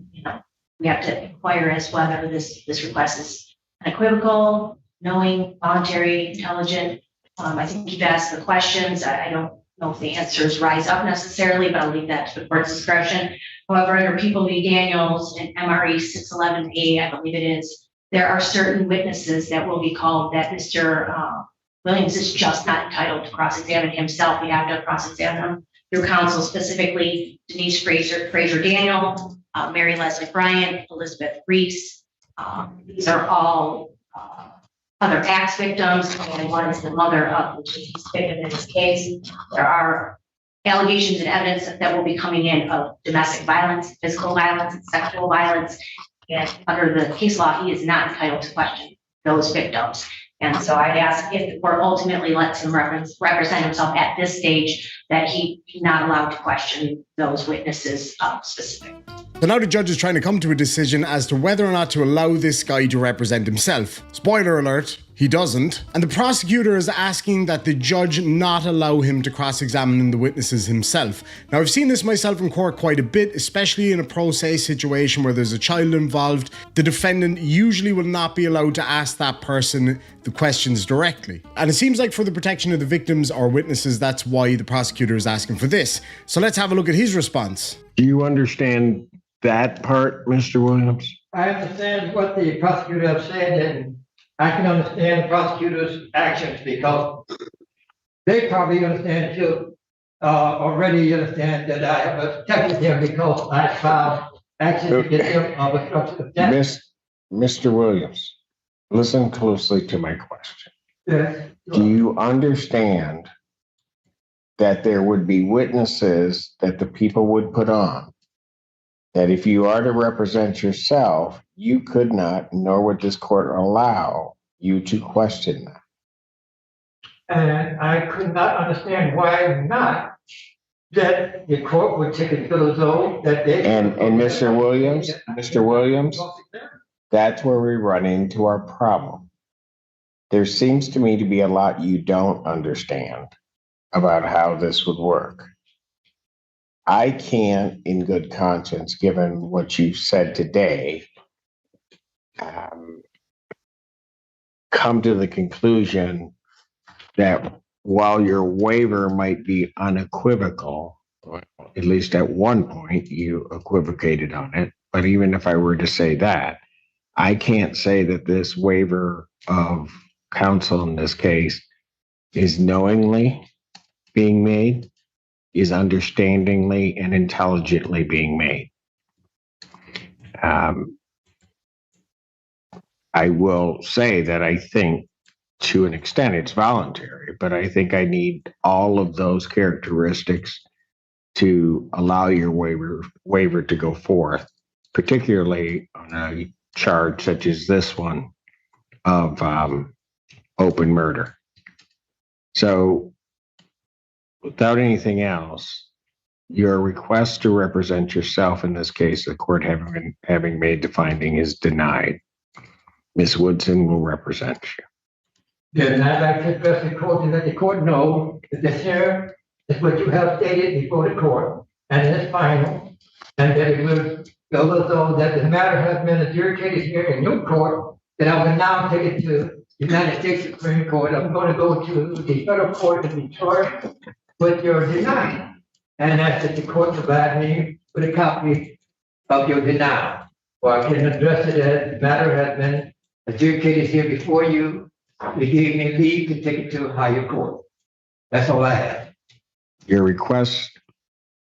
we have to inquire as whether this request is unequivocal, knowing, voluntary, intelligent. I think you've asked the questions. I don't know if the answers rise up necessarily, but I'll leave that to the court's discretion. However, under People v. Daniels and MRE 611A, I believe it is, there are certain witnesses that will be called that Mr. Williams is just not entitled to cross-examine himself. We have to cross-examine him through counsel, specifically Denise Fraser Daniel, Mary Leslie Bryant, Elizabeth Reese. These are all other acts victims, and one is the mother of the deceased victim in this case. There are allegations and evidence that will be coming in of domestic violence, physical violence, and sexual violence. And under the case law, he is not entitled to question those victims. And so I'd ask if the court ultimately lets him represent himself at this stage, that he be not allowed to question those witnesses specifically. So now the judge is trying to come to a decision as to whether or not to allow this guy to represent himself. Spoiler alert, he doesn't. And the prosecutor is asking that the judge not allow him to cross-examine the witnesses himself. Now, I've seen this myself in court quite a bit, especially in a pro se situation where there's a child involved. The defendant usually will not be allowed to ask that person the questions directly. And it seems like for the protection of the victims or witnesses, that's why the prosecutor is asking for this. So let's have a look at his response. Do you understand that part, Mr. Williams? I understand what the prosecutor has said, and I can understand the prosecutor's actions because they probably understand too, already understand that I have protected him because I filed actions against him of obstruction of justice. Mr. Williams, listen closely to my question. Yes. Do you understand that there would be witnesses that the people would put on, that if you are to represent yourself, you could not, nor would this court allow you to question that? And I could not understand why not, that the court would take it to the zone that they. And Mr. Williams, that's where we run into our problem. There seems to me to be a lot you don't understand about how this would work. I can't, in good conscience, given what you've said today, come to the conclusion that while your waiver might be unequivocal, at least at one point you equivocated on it, but even if I were to say that, I can't say that this waiver of counsel in this case is knowingly being made, is understandingly and intelligently being made. I will say that I think to an extent it's voluntary, but I think I need all of those characteristics to allow your waiver to go forth, particularly on a charge such as this one of open murder. So without anything else, your request to represent yourself in this case, the court having made the finding, is denied. Ms. Woodson will represent you. Then I'd like to address the court and let the court know that this here is what you have stated before the court, and it is final, and that it will go so that the matter has been adjudicated here in your court, that I will now take it to the United States Supreme Court. I'm going to go to the federal court in Detroit with your denial, and ask that the court provide me with a copy of your denial, or I can address it as the matter has been adjudicated here before you. You gave me leave to take it to a higher court. That's all I have. Your request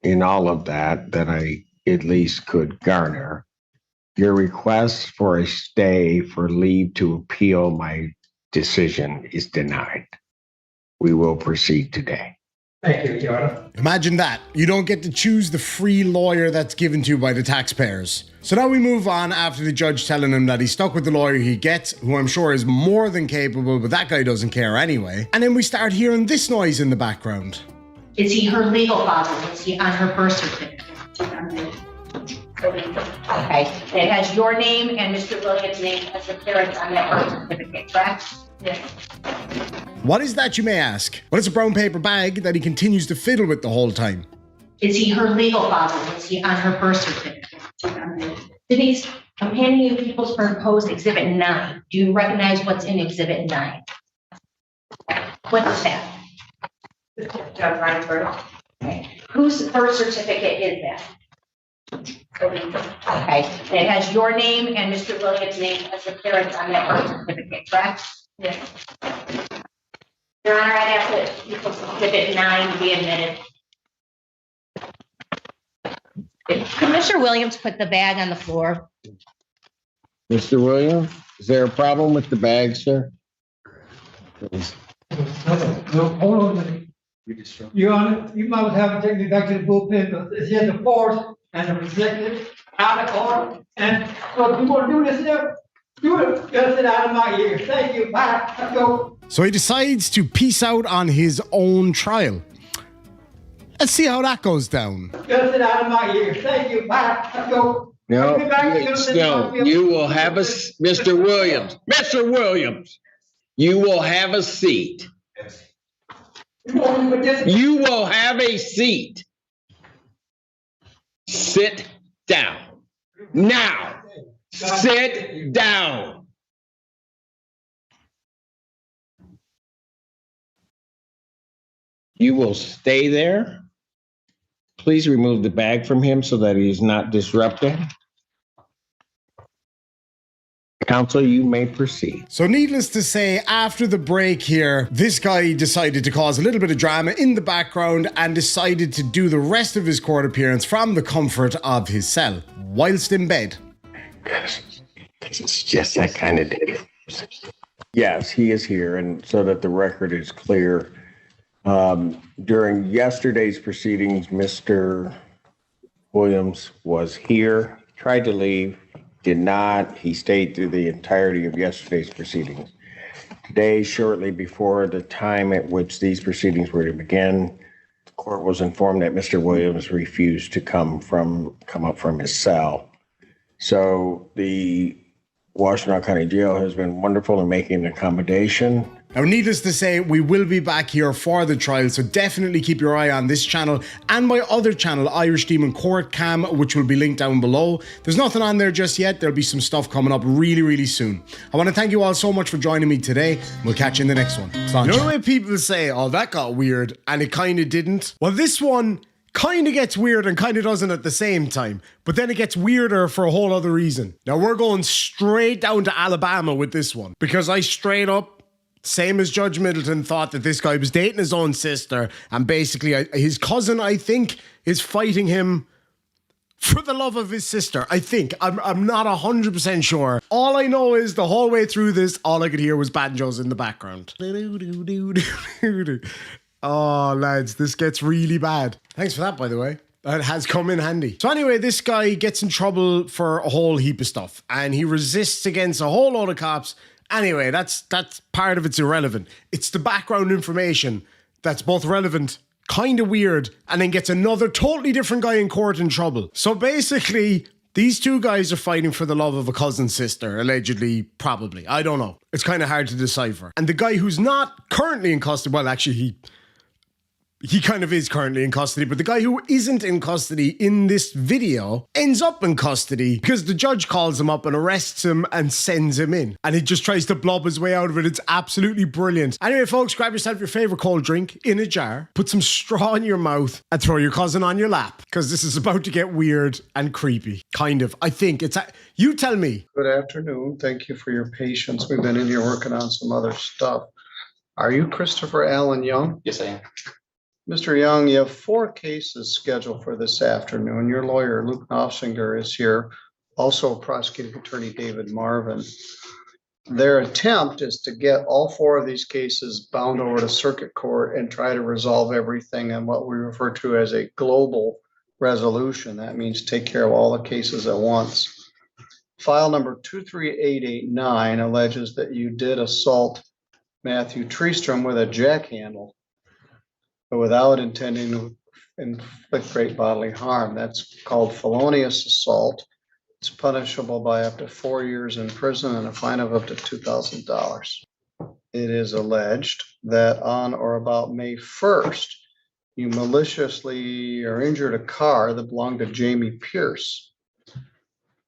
in all of that I at least could garner, your request for a stay for leave to appeal my decision is denied. We will proceed today. Thank you, Your Honor. Imagine that. You don't get to choose the free lawyer that's given to you by the taxpayers. So now we move on after the judge telling him that he's stuck with the lawyer he gets, who I'm sure is more than capable, but that guy doesn't care anyway. And then we start hearing this noise in the background. Is he her legal father? Is he on her birth certificate? Okay, it has your name and Mr. Williams' name as the parents on that birth certificate, correct? Yes. What is that, you may ask? Well, it's a brown paper bag that he continues to fiddle with the whole time. Is he her legal father? Is he on her birth certificate? Denise, I'm handing you People's Proposed Exhibit 9. Do you recognize what's in Exhibit 9? What is that? Judge Reinsberg. Okay. Whose birth certificate is that? Okay, it has your name and Mr. Williams' name as the parents on that birth certificate, correct? Yes. Your Honor, I'd ask that Exhibit 9 be admitted. Could Mr. Williams put the bag on the floor? Mr. Williams, is there a problem with the bag, sir? No, hold on a minute. Your Honor, you might have to take me back to the bullpen, but it's here the force and the executive out of order. And so if you want to do this here, do it. Get it out of my ear. Thank you. Bye. Let's go. So he decides to peace out on his own trial. Let's see how that goes down. Get it out of my ear. Thank you. Bye. Let's go. No, you will have a, Mr. Williams, Mr. Williams, you will have a seat. You will have a seat. Sit down. Now, sit down. You will stay there. Please remove the bag from him so that he is not disrupting. Counsel, you may proceed. So needless to say, after the break here, this guy decided to cause a little bit of drama in the background and decided to do the rest of his court appearance from the comfort of his cell, whilst in bed. It's just that kind of day. Yes, he is here, and so that the record is clear. During yesterday's proceedings, Mr. Williams was here, tried to leave, did not. He stayed through the entirety of yesterday's proceedings. Today, shortly before the time at which these proceedings were to begin, the court was informed that Mr. Williams refused to come up from his cell. So the Washtenaw County Jail has been wonderful in making an accommodation. Now, needless to say, we will be back here for the trial, so definitely keep your eye on this channel and my other channel, Irish Demon Court Cam, which will be linked down below. There's nothing on there just yet. There'll be some stuff coming up really, really soon. I want to thank you all so much for joining me today. We'll catch you in the next one. You know the way people say, oh, that got weird, and it kind of didn't? Well, this one kind of gets weird and kind of doesn't at the same time, but then it gets weirder for a whole other reason. Now, we're going straight down to Alabama with this one, because I straight up, same as Judge Middleton, thought that this guy was dating his own sister, and basically his cousin, I think, is fighting him for the love of his sister. I think. I'm not 100% sure. All I know is the whole way through this, all I could hear was banjos in the background. Oh, lads, this gets really bad. Thanks for that, by the way. That has come in handy. So anyway, this guy gets in trouble for a whole heap of stuff, and he resists against a whole load of cops. Anyway, that's part of it's irrelevant. It's the background information that's both relevant, kind of weird, and then gets another totally different guy in court in trouble. So basically, these two guys are fighting for the love of a cousin sister, allegedly, probably. I don't know. It's kind of hard to decipher. And the guy who's not currently in custody, well, actually, he kind of is currently in custody, but the guy who isn't in custody in this video ends up in custody because the judge calls him up and arrests him and sends him in. And he just tries to blob his way out of it. It's absolutely brilliant. Anyway, folks, grab yourself your favorite cold drink in a jar, put some straw in your mouth, and throw your cousin on your lap, because this is about to get weird and creepy. Kind of. I think it's... You tell me. Good afternoon. Thank you for your patience. We've been in here working on some other stuff. Are you Christopher Allen Young? Yes, I am. Mr. Young, you have 4 cases scheduled for this afternoon. Your lawyer, Luke Nofsinger, is here. Also, prosecuting attorney David Marvin. Their attempt is to get all 4 of these cases bound over to circuit court and try to resolve everything in what we refer to as a global resolution. That means take care of all the cases at once. File number 23889 alleges that you did assault Matthew Tristom with a jackhandle, but without intending to inflict great bodily harm. That's called felonious assault. It's punishable by up to 4 years in prison and a fine of up to $2,000. It is alleged that on or about May 1st, you maliciously or injured a car that belonged to Jamie Pierce.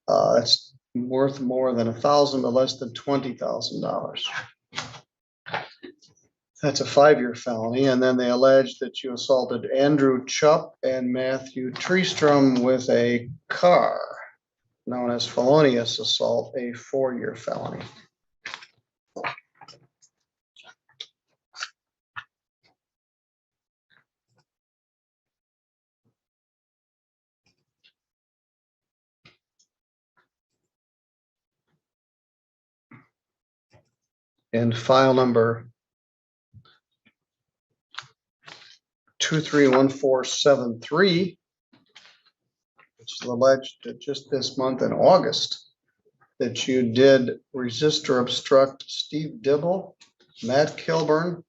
That's worth more than $1,000 but less than $20,000. That's a 5-year felony. And then they allege that you assaulted Andrew Chupp and Matthew Tristom with a car, known as felonious assault, a 4-year felony. And file number 231473, which is alleged that just this month in August, that you did resist or obstruct Steve Dibble, Matt Kilburn,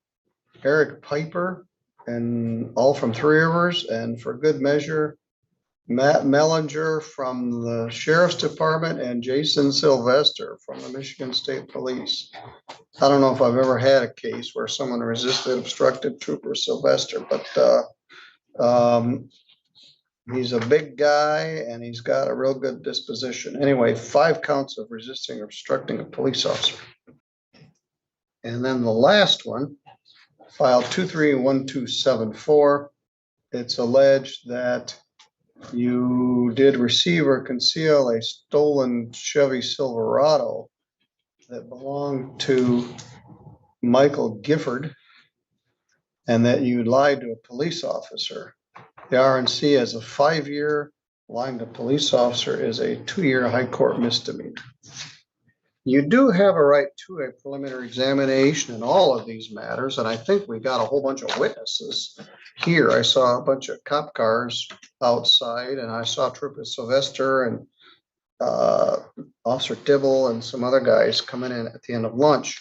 Eric Piper, and all from Three Rivers, and for good measure, Matt Mellinger from the Sheriff's Department and Jason Sylvester from the Michigan State Police. I don't know if I've ever had a case where someone resisted, obstructed Trooper Sylvester, but he's a big guy and he's got a real good disposition. Anyway, 5 counts of resisting or obstructing a police officer. And then the last one, file 231274, it's alleged that you did receive or conceal a stolen Chevy Silverado that belonged to Michael Gifford, and that you lied to a police officer. The RNC as a 5-year, lying to a police officer is a 2-year high court misdemeanor. You do have a right to a preliminary examination in all of these matters, and I think we got a whole bunch of witnesses here. I saw a bunch of cop cars outside, and I saw Trooper Sylvester and Officer Dibble and some other guys coming in at the end of lunch.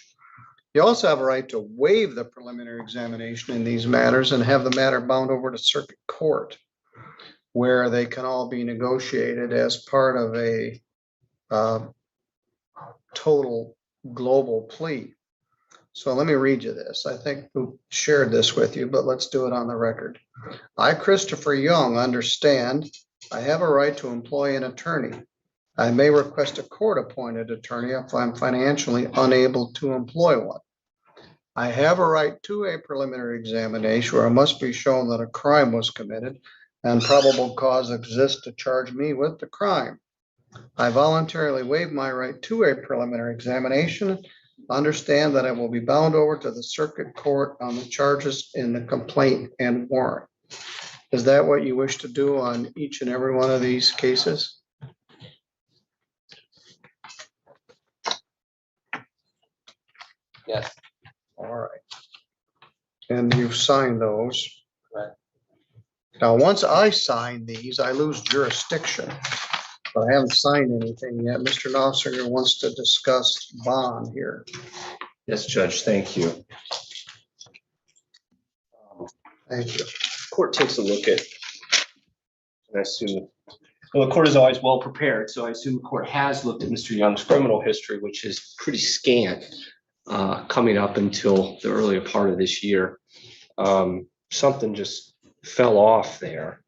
You also have a right to waive the preliminary examination in these matters and have the matter bound over to circuit court, where they can all be negotiated as part of a total global plea. So let me read you this. I think we shared this with you, but let's do it on the record. I, Christopher Young, understand I have a right to employ an attorney. I may request a court-appointed attorney if I'm financially unable to employ one. I have a right to a preliminary examination where it must be shown that a crime was committed and probable cause exists to charge me with the crime. I voluntarily waive my right to a preliminary examination. Understand that I will be bound over to the circuit court on the charges in the complaint and warrant. Is that what you wish to do on each and every one of these cases? Yes. All right. And you've signed those. Right. Now, once I sign these, I lose jurisdiction. But I haven't signed anything yet. Mr. Knopfsinger wants to discuss bond here. Yes, Judge, thank you. Thank you. Court takes a look at, and I assume, well, the court is always well prepared, so I assume the court has looked at Mr. Young's criminal history, which is pretty scant, coming up until the earlier part of this year. Something just fell off there.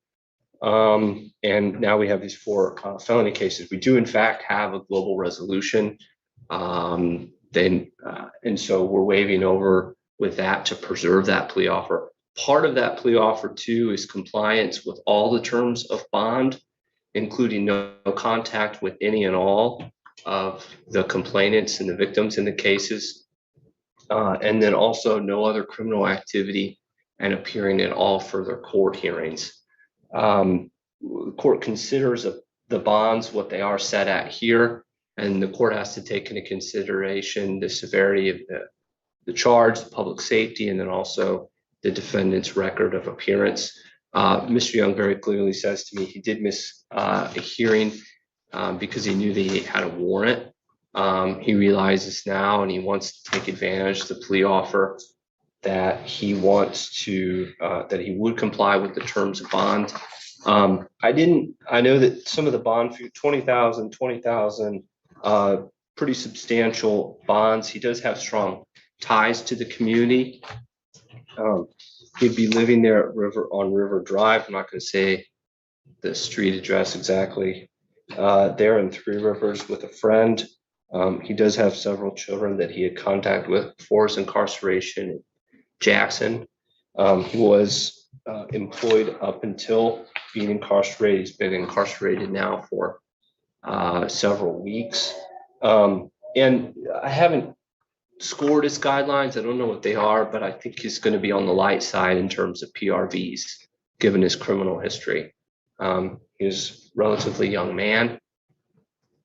And now we have these 4 felony cases. We do in fact have a global resolution. And so we're waiving over with that to preserve that plea offer. Part of that plea offer too is compliance with all the terms of bond, including no contact with any and all of the complainants and the victims in the cases. And then also no other criminal activity and appearing in all further court hearings. The court considers the bonds what they are set at here, and the court has to take into consideration the severity of the charge, the public safety, and then also the defendant's record of appearance. Mr. Young very clearly says to me he did miss a hearing because he knew that he had a warrant. He realizes now, and he wants to take advantage of the plea offer that he wants to, that he would comply with the terms of bond. I know that some of the bond fee, 20,000, pretty substantial bonds. He does have strong ties to the community. He'd be living there on River Drive. I'm not going to say the street address exactly. There in Three Rivers with a friend. He does have several children that he had contact with before his incarceration. Jackson. He was employed up until being incarcerated. He's been incarcerated now for several weeks. And I haven't scored his guidelines. I don't know what they are, but I think he's going to be on the light side in terms of PRVs, given his criminal history. He's a relatively young man.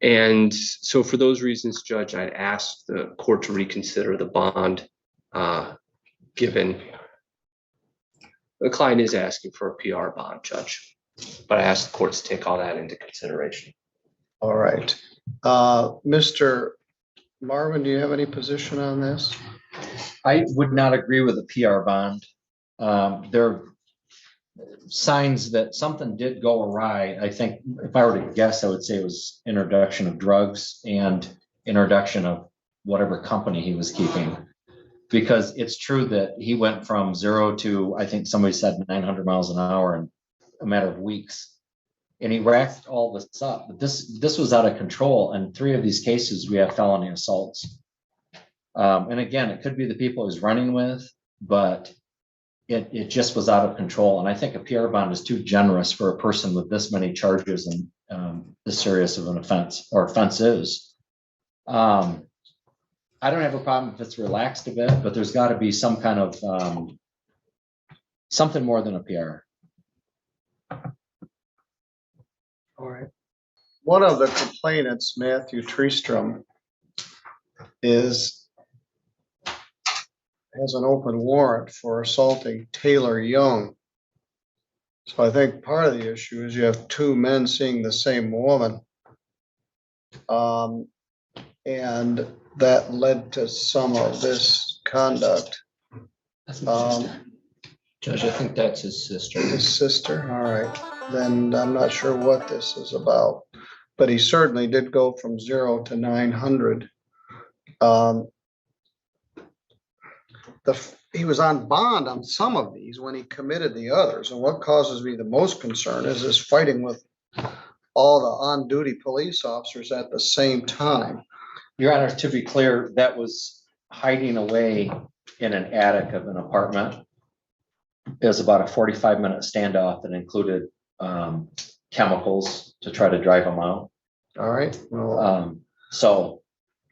And so for those reasons, Judge, I'd ask the court to reconsider the bond, given the client is asking for a PR bond, Judge. But I ask the court to take all that into consideration. All right. Mr. Marvin, do you have any position on this? I would not agree with the PR bond. There are signs that something did go awry. I think if I were to guess, I would say it was introduction of drugs and introduction of whatever company he was keeping. Because it's true that he went from 0 to, I think somebody said 900 miles an hour in a matter of weeks. And he racked all this up. But this was out of control. And 3 of these cases, we have felony assaults. And again, it could be the people he's running with, but it just was out of control. And I think a PR bond is too generous for a person with this many charges and this serious of an offense or offenses. I don't have a problem if it's relaxed a bit, but there's got to be some kind of something more than a PR. All right. One of the complainants, Matthew Tristom, has an open warrant for assaulting Taylor Young. So I think part of the issue is you have 2 men seeing the same woman. And that led to some of this conduct. Judge, I think that's his sister. His sister, all right. Then I'm not sure what this is about, but he certainly did go from 0 to 900. He was on bond on some of these when he committed the others. And what causes me the most concern is this fighting with all the on-duty police officers at the same time. Your Honor, to be clear, that was hiding away in an attic of an apartment. It was about a 45-minute standoff that included chemicals to try to drive him out. All right. Well, so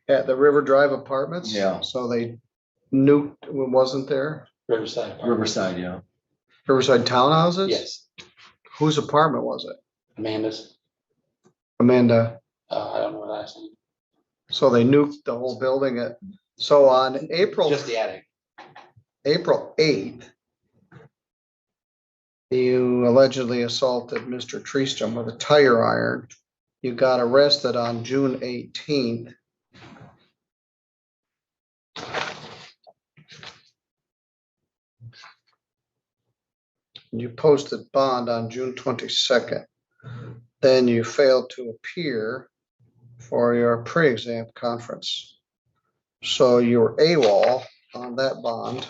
at the River Drive Apartments? Yeah. So they nuked, wasn't there? Riverside, yeah. Riverside townhouses? Yes. Whose apartment was it? Amanda's. Amanda. I don't know her last name. So they nuked the whole building so on April. Just the attic. April 8th, you allegedly assaulted Mr. Tristom with a tire iron. You got arrested on June 18th. You posted bond on June 22nd. Then you failed to appear for your pre-exam conference. So you were AWOL on that bond.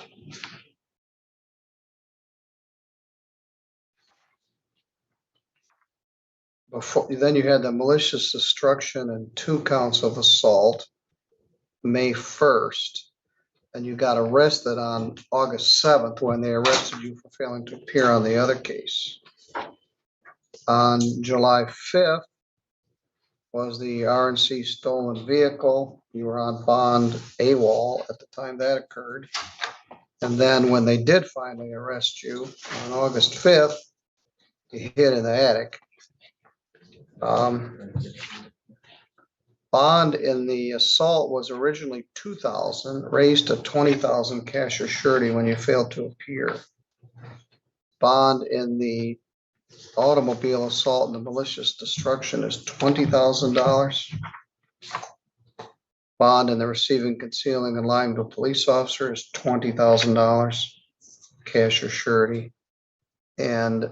Then you had the malicious destruction and 2 counts of assault, May 1st. And you got arrested on August 7th when they arrested you for failing to appear on the other case. On July 5th was the RNC stolen vehicle. You were on bond AWOL at the time that occurred. And then when they did finally arrest you on August 5th, you hid in the attic. Bond in the assault was originally $2,000, raised to $20,000 cash or surety when you failed to appear. Bond in the automobile assault and the malicious destruction is $20,000. Bond in the receiving, concealing, and lying to a police officer is $20,000 cash or surety. And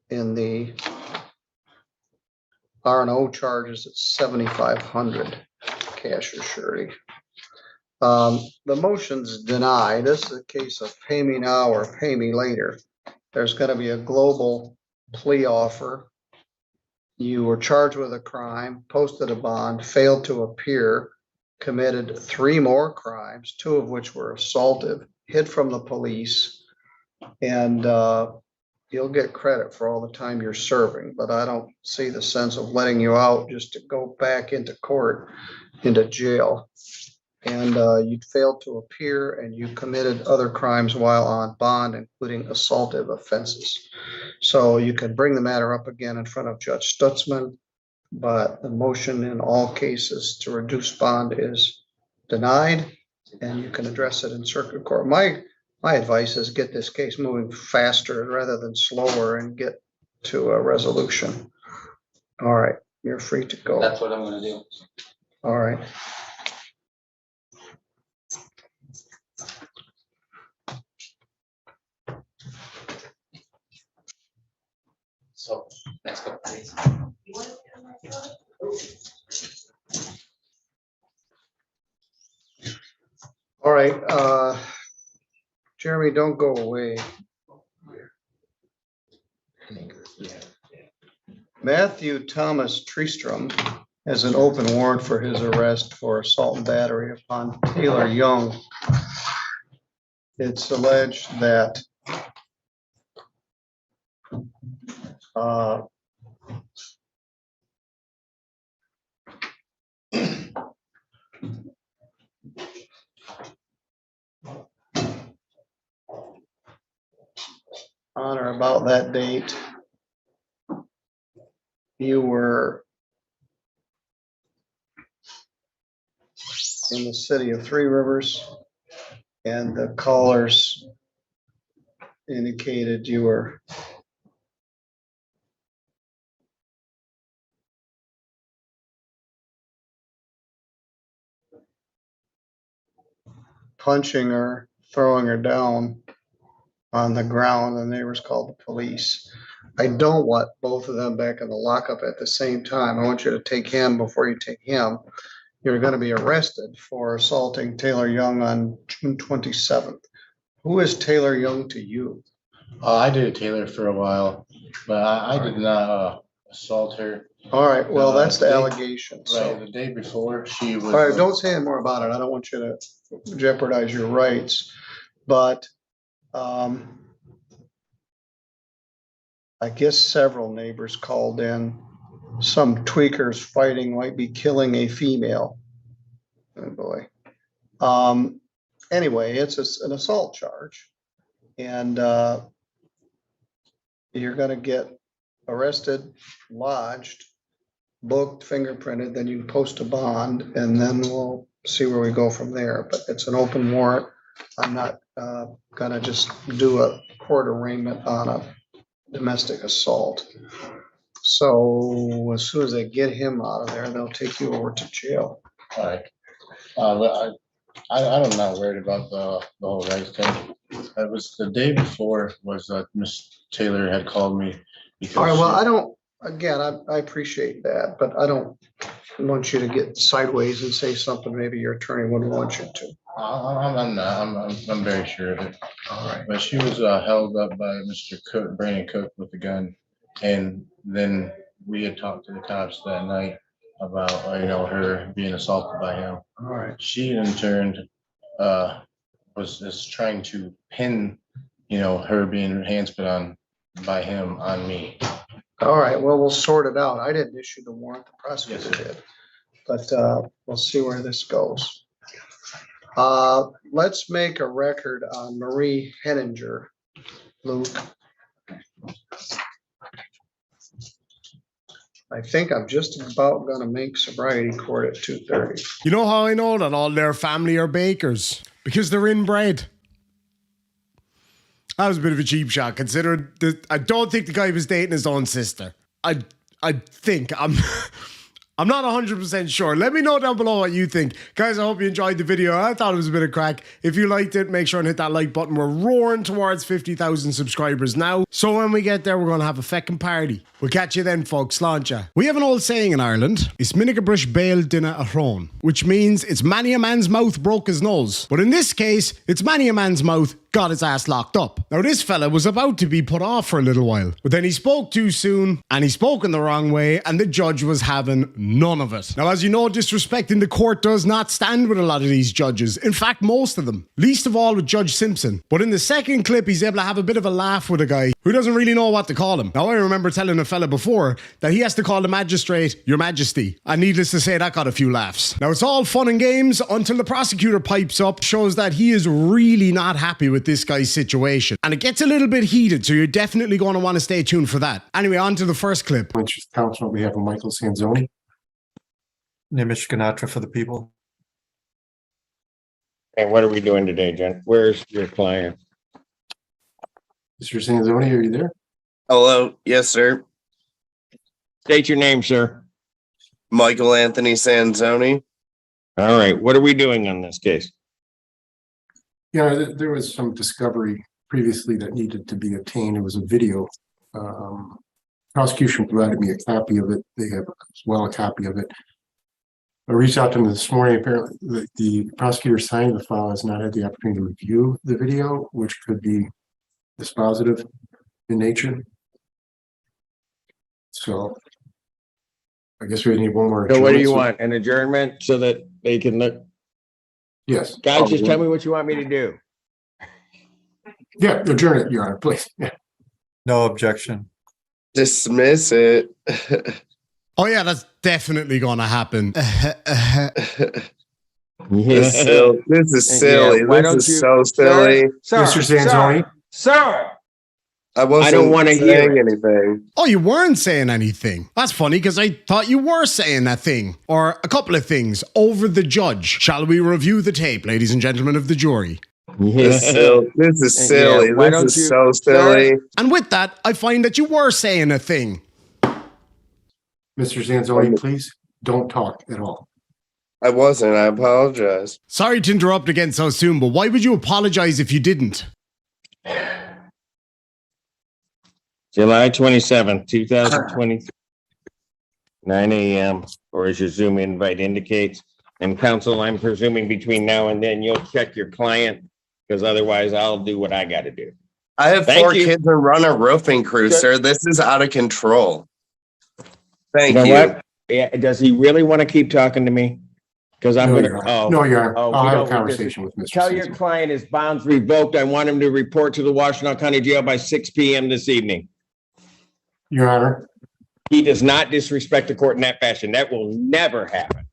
in the R&O charges, it's $7,500 cash or surety. The motion's denied. This is a case of pay me now or pay me later. There's going to be a global plea offer. You were charged with a crime, posted a bond, failed to appear, committed 3 more crimes, 2 of which were assaultive. hid from the police, and you'll get credit for all the time you're serving, but I don't see the sense of letting you out just to go back into court, into jail. And you'd failed to appear, and you committed other crimes while on bond, including assaultive offenses. So you can bring the matter up again in front of Judge Stutzman, but the motion in all cases to reduce bond is denied, and you can address it in circuit court. My advice is get this case moving faster rather than slower and get to a resolution. All right, you're free to go. That's what I'm gonna do. All right. So, let's go, please. All right, Jeremy, don't go away. Matthew Thomas Tristom has an open warrant for his arrest for assault and battery upon Taylor Young. It's alleged that on or about that date, you were in the city of Three Rivers, and the callers indicated you were punching her, throwing her down on the ground. The neighbors called the police. I don't want both of them back in the lockup at the same time. I want you to take him before you take him. You're going to be arrested for assaulting Taylor Young on June 27th. Who is Taylor Young to you? I dated Taylor for a while, but I did not assault her. All right, well, that's the allegation. Right, So, the day before she was. all right, don't say any more about it. I don't want you to jeopardize your rights, but I guess several neighbors called in. Some tweakers fighting might be killing a female. Oh boy. Anyway, it's an assault charge, and you're going to get arrested, lodged, booked, fingerprinted, then you can post a bond, and then we'll see where we go from there. But it's an open warrant. I'm not going to just do a court arraignment on a domestic assault. So as soon as they get him out of there, they'll take you over to jail. All right. I'm not worried about the whole rights thing. It was the day before was Miss Taylor had called me. Because all right, well, I don't, again, I appreciate that, but I don't want you to get sideways and say something maybe your attorney wouldn't want you to. I'm not. I'm very sure of it. All right. But she was held up by Mr. Cook, Brandon Cook, with a gun, and then we had talked to the cops that night about her being assaulted by him. All right. She in turn was trying to pin her being hand spit on by him on me. All right, well, we'll sort it out. I didn't issue the warrant, the prosecutor did. But we'll see where this goes. Let's make a record on Marie Henninger, Luke. I think I'm just about gonna make sobriety court at 2:30. You know how I know that all their family are bakers? Because they're inbred. That was a bit of a cheap shot, considering I don't think the guy was dating his own sister. I think I'm not 100% sure. Let me know down below what you think. Guys, I hope you enjoyed the video. I thought it was a bit of crack. If you liked it, make sure and hit that like button. We're roaring towards 50,000 subscribers now. So when we get there, we're going to have a feckin' party. We'll catch you then, folks. Sláinte. We have an old saying in Ireland. Is minic a brush bail dinna a hrone, which means it's many a man's mouth broke his nose. But in this case, it's many a man's mouth got his ass locked up. Now this fella was about to be put off for a little while, but then he spoke too soon and he spoke in the wrong way and the judge was having none of it. Now as you know, disrespect in the court does not stand with a lot of these judges. In fact, most of them. Least of all with Judge Simpson. But in the second clip, he's able to have a bit of a laugh with a guy who doesn't really know what to call him. Now I remember telling a fella before that he has to call the magistrate Your Majesty. And needless to say, that got a few laughs. Now it's all fun and games until the prosecutor pipes up, shows that he is really not happy with this guy's situation. And it gets a little bit heated, so you're definitely going to want to stay tuned for that. Anyway, on to the first clip. Counsel on behalf of Michael Sanson. Nimish Ganatra for the people. And what are we doing today, Jen? Where's your client? Mr. Sanzoni, are you there? Hello. Yes, sir. State your name, sir. Michael Anthony Sanzoni. All right. What are we doing on this case? Yeah, there was some discovery previously that needed to be obtained. It was a video. Prosecution provided me a copy of it. They have as well a copy of it. I reached out to them this morning. Apparently, the prosecutor signing the file has not had the opportunity to review the video, which could be dispositive in nature. So I guess we need one more. So what do you want? An adjournment so that they can look? Yes. Guys, just tell me what you want me to do. Yeah, adjourn it, Your Honor, please. Yeah. No objection. Dismiss it. Oh yeah, that's definitely going to happen. This is silly. Yeah, This is so silly. Sir, Mr. Sanzoni. Sir. I don't wanna wasn't hear saying it. anything. Oh, you weren't saying anything. That's funny because I thought you were saying that thing. Or a couple of things over the judge. Shall we review the tape, ladies and gentlemen of the jury? This is silly. Yeah, why don't This is you- so silly. And with that, I find that you were saying a thing. Mr. Sanzoni, please don't talk at all. I wasn't. I apologize. Sorry to interrupt again so soon, but why would you apologize if you didn't? July 27th, 2023, 9 a.m., or as your Zoom invite indicates. And counsel, I'm presuming between now and then you'll check your client, because otherwise I'll do what I got to do. I have Thank 4 you. kids and run a roofing crew, Good. sir. This is out of control. Thank You you. know what? Yeah, does he really want to keep talking to me? Because I'm No, gonna. Your Honor. No, Your Honor. I'll we have a don't- conversation with Mr. Tell your Sanson. client his bond's revoked. I want him to report to the Washington County Jail by 6 p.m. this evening. Your Honor. He does not disrespect the court in that fashion. That will never happen.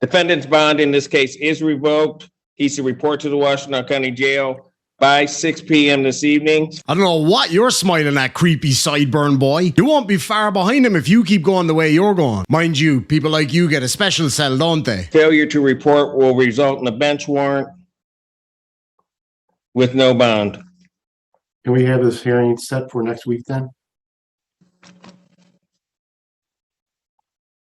Defendant's bond in this case is revoked. He's to report to the Washington County Jail by 6 p.m. this evening. I don't know what you're smiling at, creepy sideburn boy. You won't be far behind him if you keep going the way you're going. Mind you, people like you get a special cell, don't they? Failure to report will result in a bench warrant with no bond. Can we have this hearing set for next week then?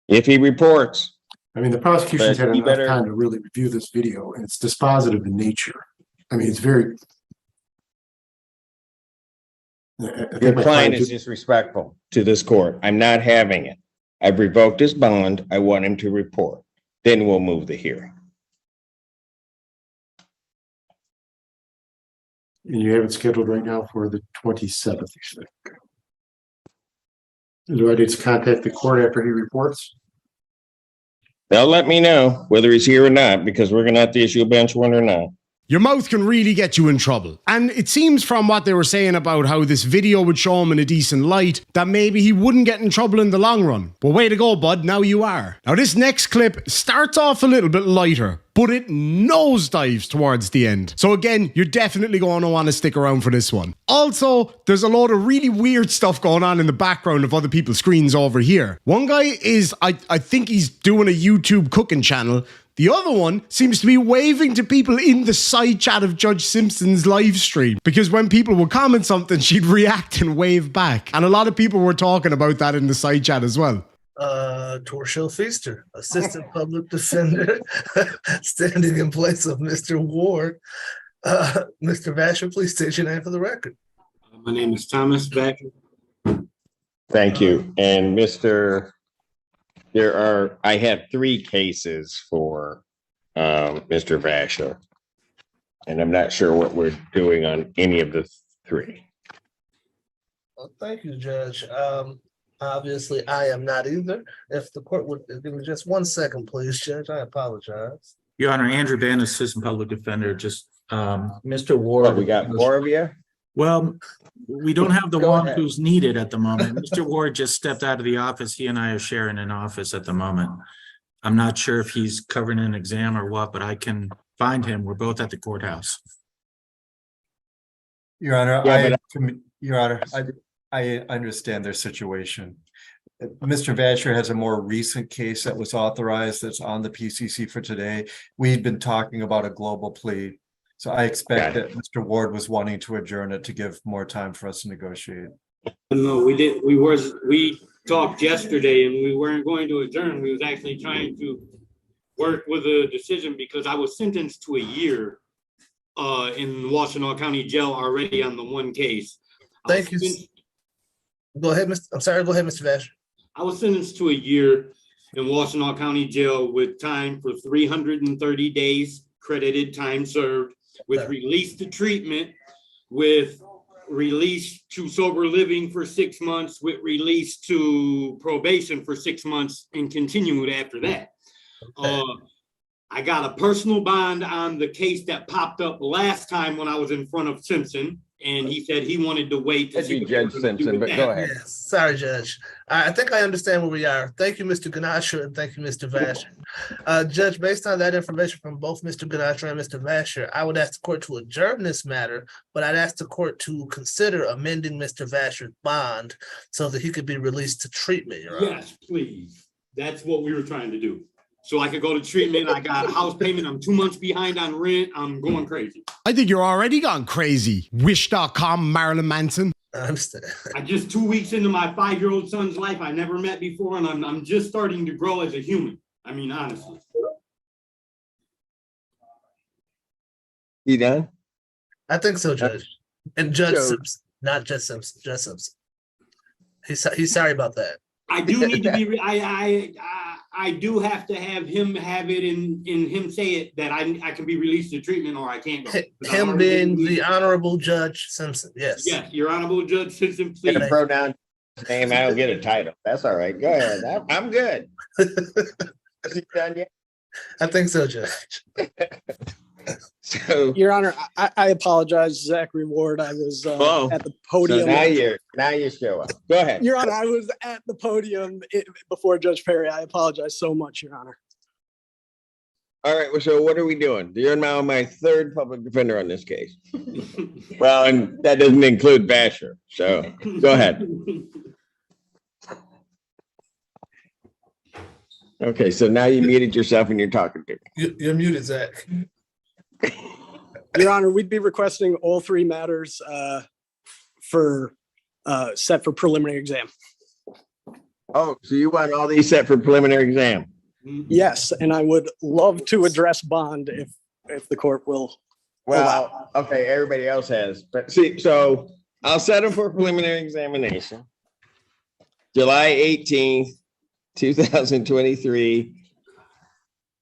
If he reports. I mean, the prosecution's But had you enough better- time to really review this video, and it's dispositive in nature. I mean, it's very. I think Your my client is did- disrespectful to this court. I'm not having it. I've revoked his bond. I want him to report. Then we'll move the hearing. And you have it scheduled right now for the 27th, you said. Do I need to contact the court after he reports? They'll let me know whether he's here or not, because we're gonna have to issue a bench warrant or not. Your mouth can really get you in trouble. And it seems from what they were saying about how this video would show him in a decent light, that maybe he wouldn't get in trouble in the long run. But way to go, bud, now you are. Now this next clip starts off a little bit lighter, but it nosedives towards the end. So again, you're definitely going to want to stick around for this one. Also, there's a load of really weird stuff going on in the background of other people's screens over here. One guy is, I think he's doing a YouTube cooking channel. The other one seems to be waving to people in the side chat of Judge Simpson's live stream, because when people would comment something, she'd react and wave back. And a lot of people were talking about that in the side chat as well. Torshell Feaster, Assistant Public Defender, standing in place of Mr. Ward. Mr. Vasher, please state your name for the record. My name is Thomas Vasher. Thank you. And I have 3 cases for Mr. Vasher. And I'm not sure what we're doing on any of the three. Well, thank you, Judge. Obviously, I am not either. If the court would give me just 1 second, please, Judge, I apologize. Your Honor, Andrew Bann, Assistant Public Defender, just, Mr. Ward. What, we got more of you? Well, we don't have the Go one ahead. who's needed at the moment. Mr. Ward just stepped out of the office. He and I are sharing an office at the moment. I'm not sure if he's covering an exam or what, but I can find him. We're both at the courthouse. Your Honor, Yeah, Your Honor, I understand their situation. Mr. Vasher has a more recent case that was authorized that's on the PCC for today. We've been talking about a global plea. So I expect that Mr. Ward was wanting to adjourn it to give more time for us to negotiate. No, we did. We talked yesterday and we weren't going to adjourn. We was actually trying to work with a decision because I was sentenced to a year in Washtenaw County Jail already on the one case. Thank you. Go ahead, Mr. I'm sorry, go ahead, Mr. Vasher. I was sentenced to a year in Washtenaw County Jail with time for 330 days, credited time served, with release to treatment, with release to sober living for 6 months, with release to probation for 6 months, and continued after that. I got a personal bond on the case that popped up last time when I was in front of Simpson, and he said he wanted to wait to see Judge Simpson, but go ahead. Yes, sorry, Judge. I think I understand where we are. Thank you, Mr. Ganasher, and thank you, Mr. Vasher. Judge, based on that information from both Mr. Ganasher and Mr. Vasher, I would ask the court to adjourn this matter, but I'd ask the court to consider amending Mr. Vasher's bond so that he could be released to treatment, Your Honor. Yes, please. That's what we were trying to do. So I could go to treatment. I got a house payment. I'm 2 months behind on rent. I'm going crazy. I think you're already gone crazy. Wish.com, Marilyn Manson. I understand. I just 2 weeks into my 5-year-old son's life I never met before, and I'm just starting to grow as a human. I mean, honestly. You done? I think so, Judge. And Judge So- Simpson, not Judge Simpson, Judge Simpson. He's sorry about that. I do need to be. I do have to have him have it in him say it that I can be released to treatment or I can't go. Him being the Honorable Judge Simpson. Yes. Yes, Your Honorable Judge Simpson, please. Get a pronoun name. I don't get a title. That's all right. Go ahead. I'm good. Is he done yet? I think so, Judge. So, Your Honor, I apologize, Zachary Ward. I was at the podium. So now you show up. Go ahead. Your Honor, I was at the podium before Judge Perry. I apologize so much, Your Honor. All right. Well, so what are we doing? You're now my third public defender on this case. Well, and that doesn't include Vasher. So go ahead. Okay. So now you muted yourself and you're talking to me. You're muted, Zach. Your Honor, we'd be requesting all three matters for set for preliminary exam. Oh, so you want all these set for preliminary exam? Yes, and I would love to address bond if the court will. Well, okay, everybody else has, but see, so I'll set them for preliminary examination. July 18th, 2023,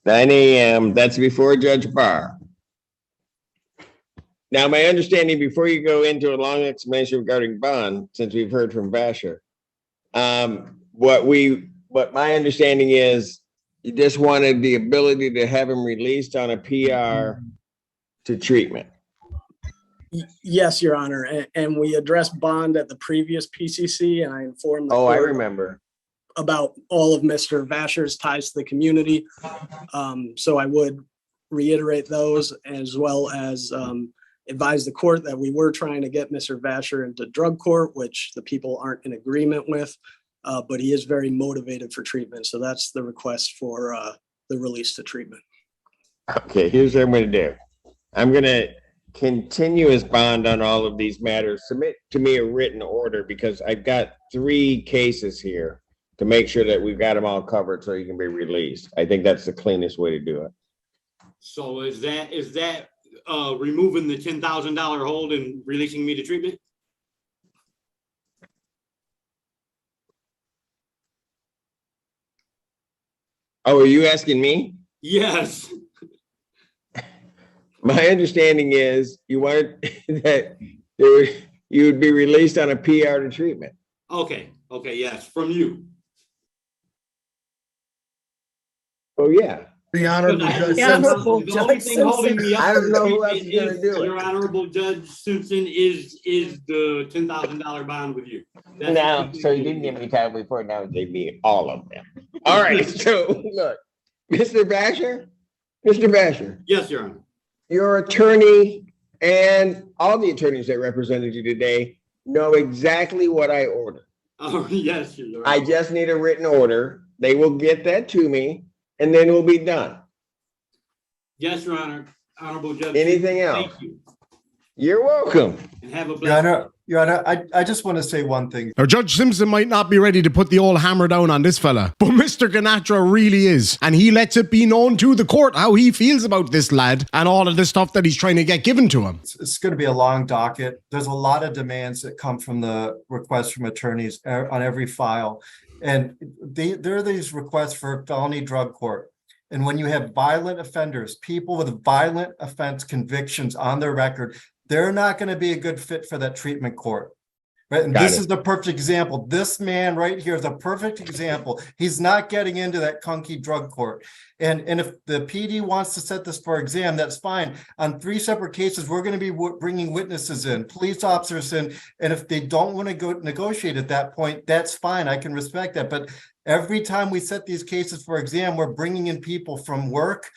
9 a.m. That's before Judge Barr. Now, my understanding, before you go into a long explanation regarding bond, since we've heard from Vasher, what my understanding is, you just wanted the ability to have him released on a PR to treatment. Yes, Your Honor, and we addressed bond at the previous PCC, and I informed the Oh, I court remember. about all of Mr. Vasher's ties to the community. So I would reiterate those, as well as advise the court that we were trying to get Mr. Vasher into drug court, which the people aren't in agreement with, but he is very motivated for treatment. So that's the request for the release to treatment. Okay, here's what I'm going to do. I'm going to continue his bond on all of these matters. Submit to me a written order because I've got 3 cases here to make sure that we've got them all covered so you can be released. I think that's the cleanest way to do it. So is that removing the $10,000 hold and releasing me to treatment? Oh, are you asking me? Yes. My understanding is you wanted that you would be released on a PR to treatment. Okay, yes, from you. Oh, yeah. The Honorable Judge The Simpson. only thing holding me up I to don't the know who else treatment is gonna is, do it. Your Honorable Judge Simpson is the $10,000 bond with you. That's the No, only thing so you holding didn't me give me time before, now you gave me all of them. All right, so look, Mr. Vasher, Yes, Your Honor. your attorney and all the attorneys that represented you today know exactly what I ordered. Oh, yes, Your Honor. I just need a written order. They will get that to me and then we'll be done. Yes, Your Honor. Honorable Judge. Anything else? Thank you. You're welcome. And have a Your blessed. Honor, Your Honor, I just want to say one thing. Now, Judge Simpson might not be ready to put the old hammer down on this fella, but Mr. Ganatra really is. And he lets it be known to the court how he feels about this lad and all of the stuff that he's trying to get given to him. It's going to be a long docket. There's a lot of demands that come from the requests from attorneys on every file. And there are these requests for felony drug court. And when you have violent offenders, people with violent offense convictions on their record, they're not going to be a good fit for that treatment court. Right. And this is the perfect example. This man right here is a perfect example. He's not getting into that clunky drug court. And if the PD wants to set this for exam, that's fine. On 3 separate cases, we're going to be bringing witnesses in, police officers in. And if they don't want to go negotiate at that point, that's fine. I can respect that. But every time we set these cases for exam, we're bringing in people from work,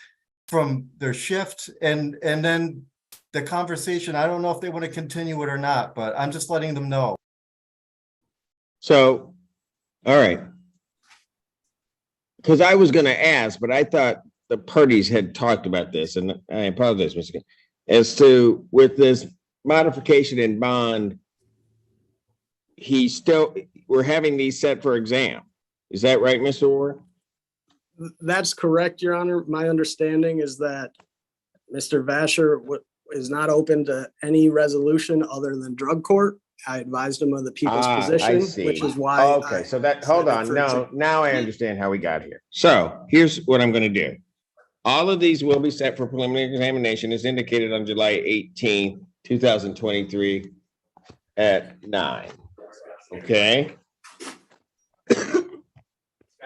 from their shift, and then the conversation, I don't know if they want to continue it or not, but I'm just letting them know. So, all right. Because I was going to ask, but I thought the parties had talked about this, and I apologize, Mr. King, as to with this modification in bond, we're having these set for exam. Is that right, Mr. Ward? That's correct, Your Honor. My understanding is that Mr. Vasher is not open to any resolution other than drug court. I advised him of the people's position, which is why. Okay, so that, hold on, now I understand how we got here. So here's what I'm gonna do. All of these will be set for preliminary examination as indicated on July 18, 2023 at 9, okay?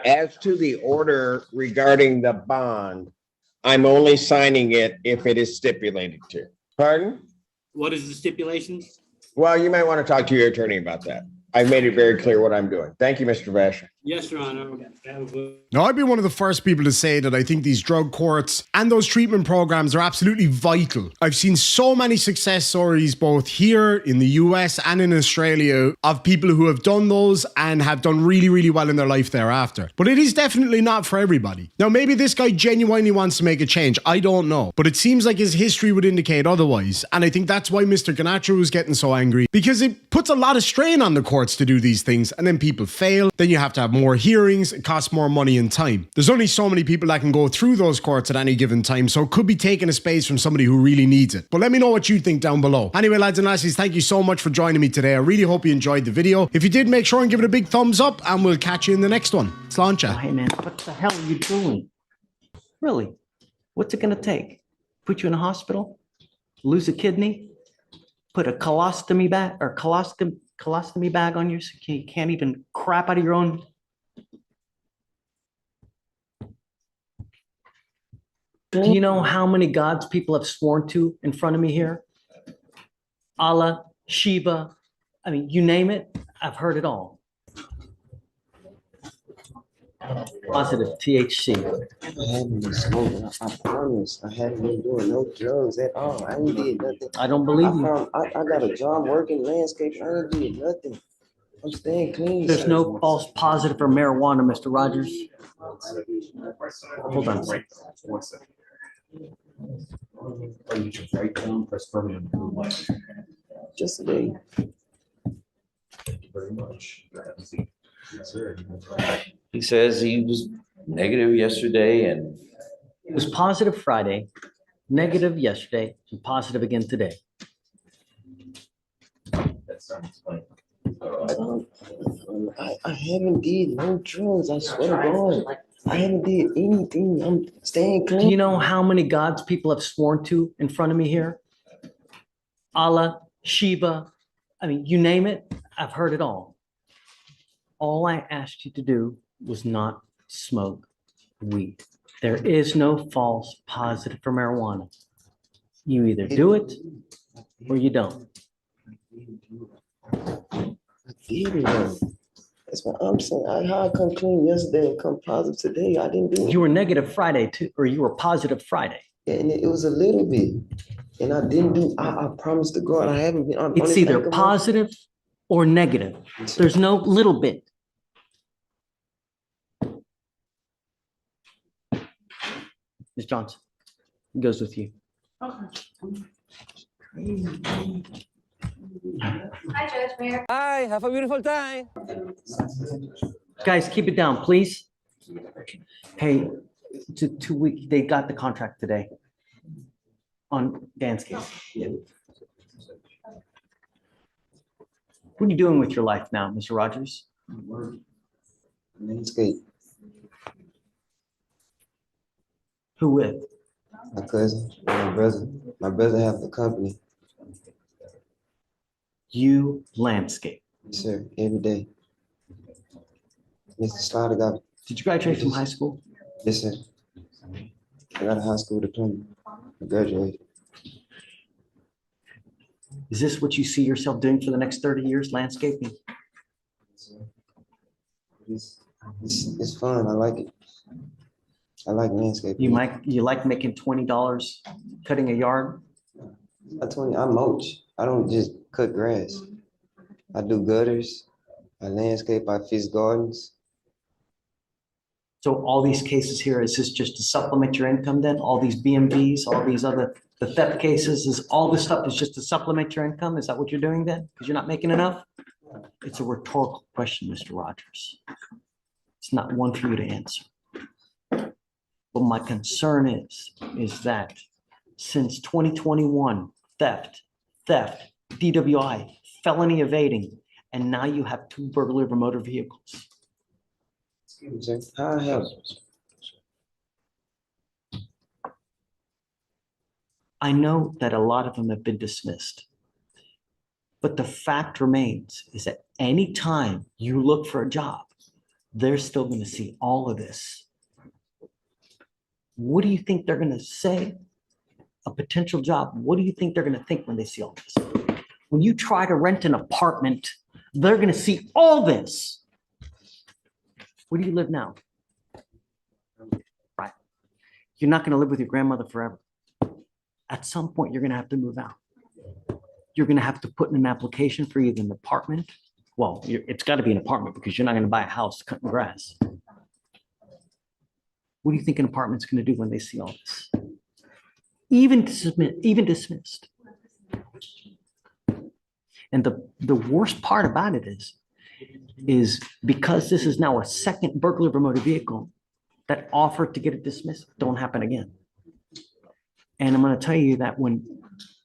As to the order regarding the bond, I'm only signing it if it is stipulated to. Pardon? What is the stipulations? Well, you might want to talk to your attorney about that. I've made it very clear what I'm doing. Thank you, Mr. Vasher. Yes, Your Honor. Now, I'd be one of the first people to say that I think these drug courts and those treatment programs are absolutely vital. I've seen so many success stories both here in the US and in Australia of people who have done those and have done really, really well in their life thereafter. But it is definitely not for everybody. Now, maybe this guy genuinely wants to make a change. I don't know. But it seems like his history would indicate otherwise. And I think that's why Mr. Ganatra was getting so angry, because it puts a lot of strain on the courts to do these things, and then people fail. Then you have to have more hearings. It costs more money and time. There's only so many people that can go through those courts at any given time, so it could be taking a space from somebody who really needs it. But let me know what you think down below. Anyway, lads and lassies, thank you so much for joining me today. I really hope you enjoyed the video. If you did, make sure and give it a big thumbs up, and we'll catch you in the next one. Sláinte. Hey man, what the hell are you doing? Really? What's it gonna take? Put you in a hospital? Lose a kidney? Put a colostomy bag or colostomy bag on you so you can't even crap out of your own. Do you know how many gods people have sworn to in front of me here? Allah, Shiva, I mean, you name it, I've heard it all. Positive THC. I haven't been smoking. I promise. I haven't been doing no drugs at all. I ain't did nothing. I don't believe you. I got a job working landscape. I ain't did nothing. I'm staying clean. There's no false positive for marijuana, Mr. Rogers. Hold on a second. 1 second. You should write down, press permanent. Just a day. Thank you very much. Yes, sir. He says he was negative yesterday and it was positive Friday, negative yesterday, and positive again today. That sounds like I haven't did no drugs. I swear to God. I haven't did anything. I'm staying Do clean. you know how many gods people have sworn to in front of me here? Allah, Shiva, I mean, you name it, I've heard it all. All I asked you to do was not smoke weed. There is no false positive for marijuana. You either do it or you don't. I did it though. That's what I'm saying. How I come clean yesterday and come positive today? I didn't do it. You were negative Friday too, or you were positive Friday. And it was a little bit. And I didn't do, I promised to God, I haven't been on. It's this either anger positive or negative. There's no little bit. Ms. Johnson, it goes with you. Hi, Judge Mayor. Hi, have a beautiful time. Guys, keep it down, please. Hey, to 2 weeks, they got the contract today on Dan's case. What are you doing with your life now, Mr. Rogers? Landscape. Who with? My cousin, my brother. My brother have the company. You landscape. Yes, sir, every day. Mr. Slaughter got. Did you graduate from high school? Yes, sir. I got a high school diploma. I graduated. Is this what you see yourself doing for the next 30 years, landscaping? It's fun. I like it. I like landscaping. You like making $20 cutting a yard? I mulch. I don't just cut grass. I do gutters. I landscape. I fish gardens. So all these cases here, is this just to supplement your income then? All these BMVs, all these other, the theft cases, is all this stuff is just to supplement your income? Is that what you're doing then? Because you're not making enough? It's a rhetorical question, Mr. Rogers. It's not one for you to answer. But my concern is that since 2021, theft, DWI, felony evading, and now you have 2 burglary of motor vehicles. Excuse me, sir. How I help? I know that a lot of them have been dismissed. But the fact remains is that anytime you look for a job, they're still going to see all of this. What do you think they're going to say? A potential job. What do you think they're going to think when they see all this? When you try to rent an apartment, they're going to see all this. Where do you live now? Right. You're not going to live with your grandmother forever. At some point, you're going to have to move out. You're going to have to put in an application for either an apartment. Well, it's got to be an apartment because you're not going to buy a house cutting grass. What do you think an apartment's going to do when they see all this? Even dismissed. And the worst part about it is because this is now a second burglary of a motor vehicle, that offer to get it dismissed don't happen again. And I'm going to tell you that when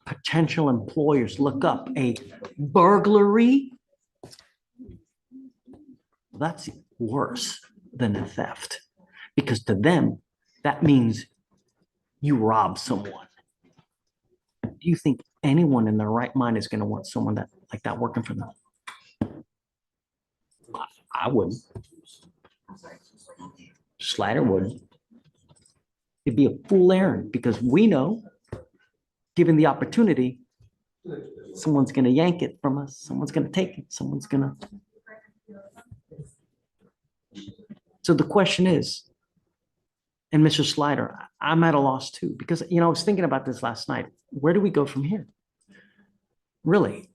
potential employers look up a burglary, that's worse than a theft. Because to them, that means you robbed someone. Do you think anyone in their right mind is going to want someone like that working for them? I wouldn't. Slider wouldn't. It'd be a fool errand because we know, given the opportunity, someone's going to yank it from us. Someone's going to take it. Someone's going to. So the question is, and Mr. Slider, I'm at a loss too, because, I was thinking about this last night. Where do we go from here? Really?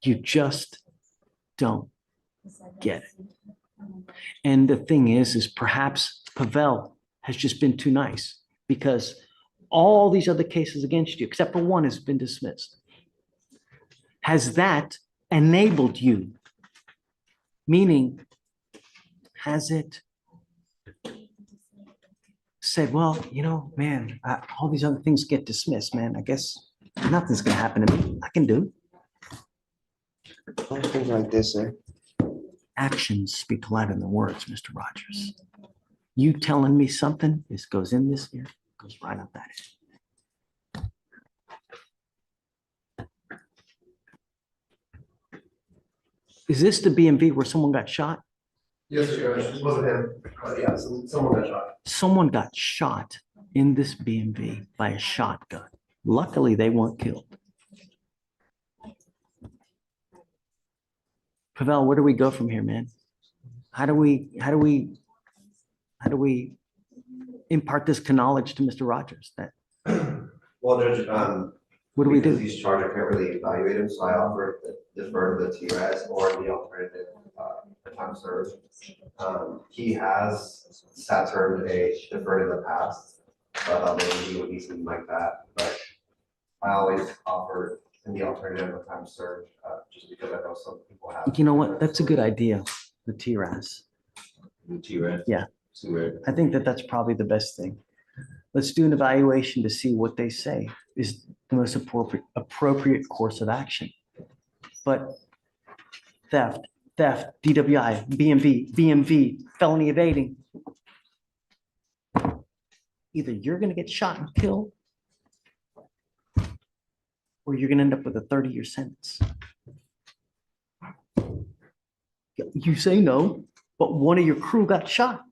You just don't get it. And the thing is perhaps Pavel has just been too nice because all these other cases against you, except for one, has been dismissed. Has that enabled you? Meaning, has it said, well, man, all these other things get dismissed, man. I guess nothing's going to happen to me. I can do it. I don't think like this, sir. Actions speak louder than words, Mr. Rogers. You telling me something, this goes in this ear, goes right up that ear. Is this the BMV where someone got shot? Yes, sir. It wasn't him, but yeah, someone got shot. Someone got shot in this BMV by a shotgun. Luckily, they weren't killed. Pavel, where do we go from here, man? How do we impart this knowledge to Mr. Rogers? That Well, Judge, what do we do? because he's charged, I can't really evaluate him, so I offer to defer to the TRS or the alternative, the time served. He has sat termed a deferred in the past, so I thought maybe he would need something like that, but I always offer in the alternative of time served, just because I know some people have. You know what? That's a good idea, the TRAS. T-Red. Yeah, T-Red. I think that that's probably the best thing. Let's do an evaluation to see what they say is the most appropriate course of action. But theft, DWI, BMV, felony evading. Either you're going to get shot and killed, or you're going to end up with a 30-year sentence. You say no, but one of your crew got shot.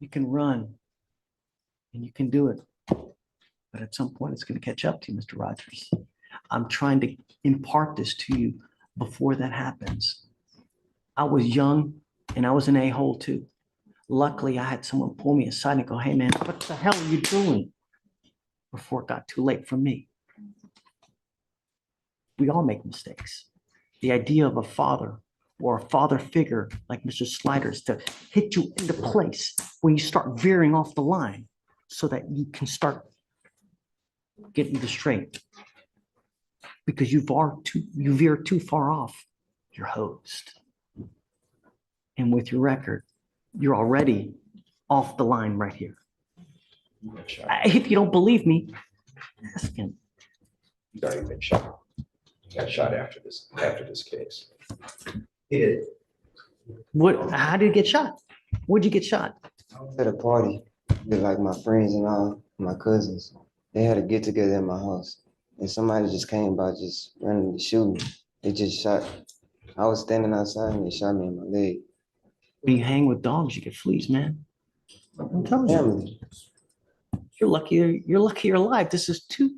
You can run and you can do it. But at some point, it's going to catch up to you, Mr. Rogers. I'm trying to impart this to you before that happens. I was young and I was an a-hole too. Luckily, I had someone pull me aside and go, hey man, what the hell are you doing? Before it got too late for me. We all make mistakes. The idea of a father or a father figure like Mr. Sliders to hit you into place when you start veering off the line so that you can start getting the straight. Because you veer too far off, you're hosed. And with your record, you're already off the line right here. If you don't believe me, ask him. He's already been shot. He got shot after this case. He did. How did he get shot? Where'd you get shot? At a party with like my friends and all, my cousins. They had a get together at my house. And somebody just came by just randomly shooting. They just shot. I was standing outside and they shot me in my leg. When you hang with dogs, you get fleas, man. I'm telling you. You're lucky you're alive. This is two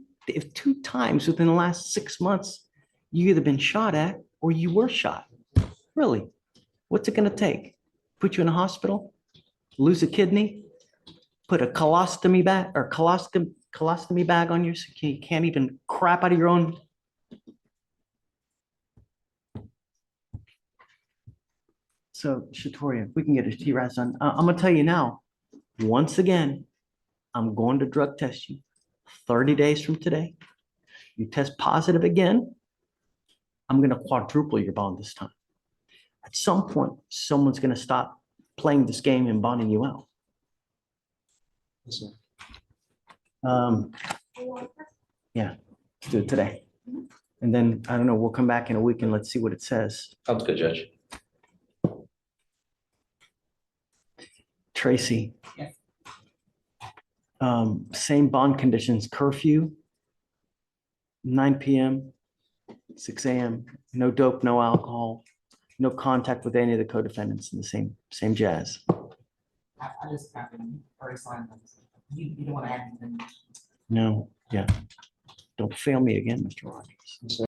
times within the last 6 months, you either been shot at or you were shot. Really? What's it gonna take? Put you in a hospital? Lose a kidney? Put a colostomy bag or colostomy bag on you so you can't even crap out of your own. So, Shatoria, if we can get a TRAS on, I'm gonna tell you now, once again, I'm going to drug test you 30 days from today. You test positive again, I'm gonna quadruple your bond this time. At some point, someone's gonna stop playing this game and bonding you out. Yeah, let's do it today. And then, I don't know, we'll come back in a week and let's see what it says. Sounds good, Judge. Tracy. Same bond conditions, curfew, 9 p.m., 6 a.m., no dope, no alcohol, no contact with any of the co-defendants in the same jazz. I just got them very silent. You don't want to add anything. No, yeah. Don't fail me again, Mr. Rogers.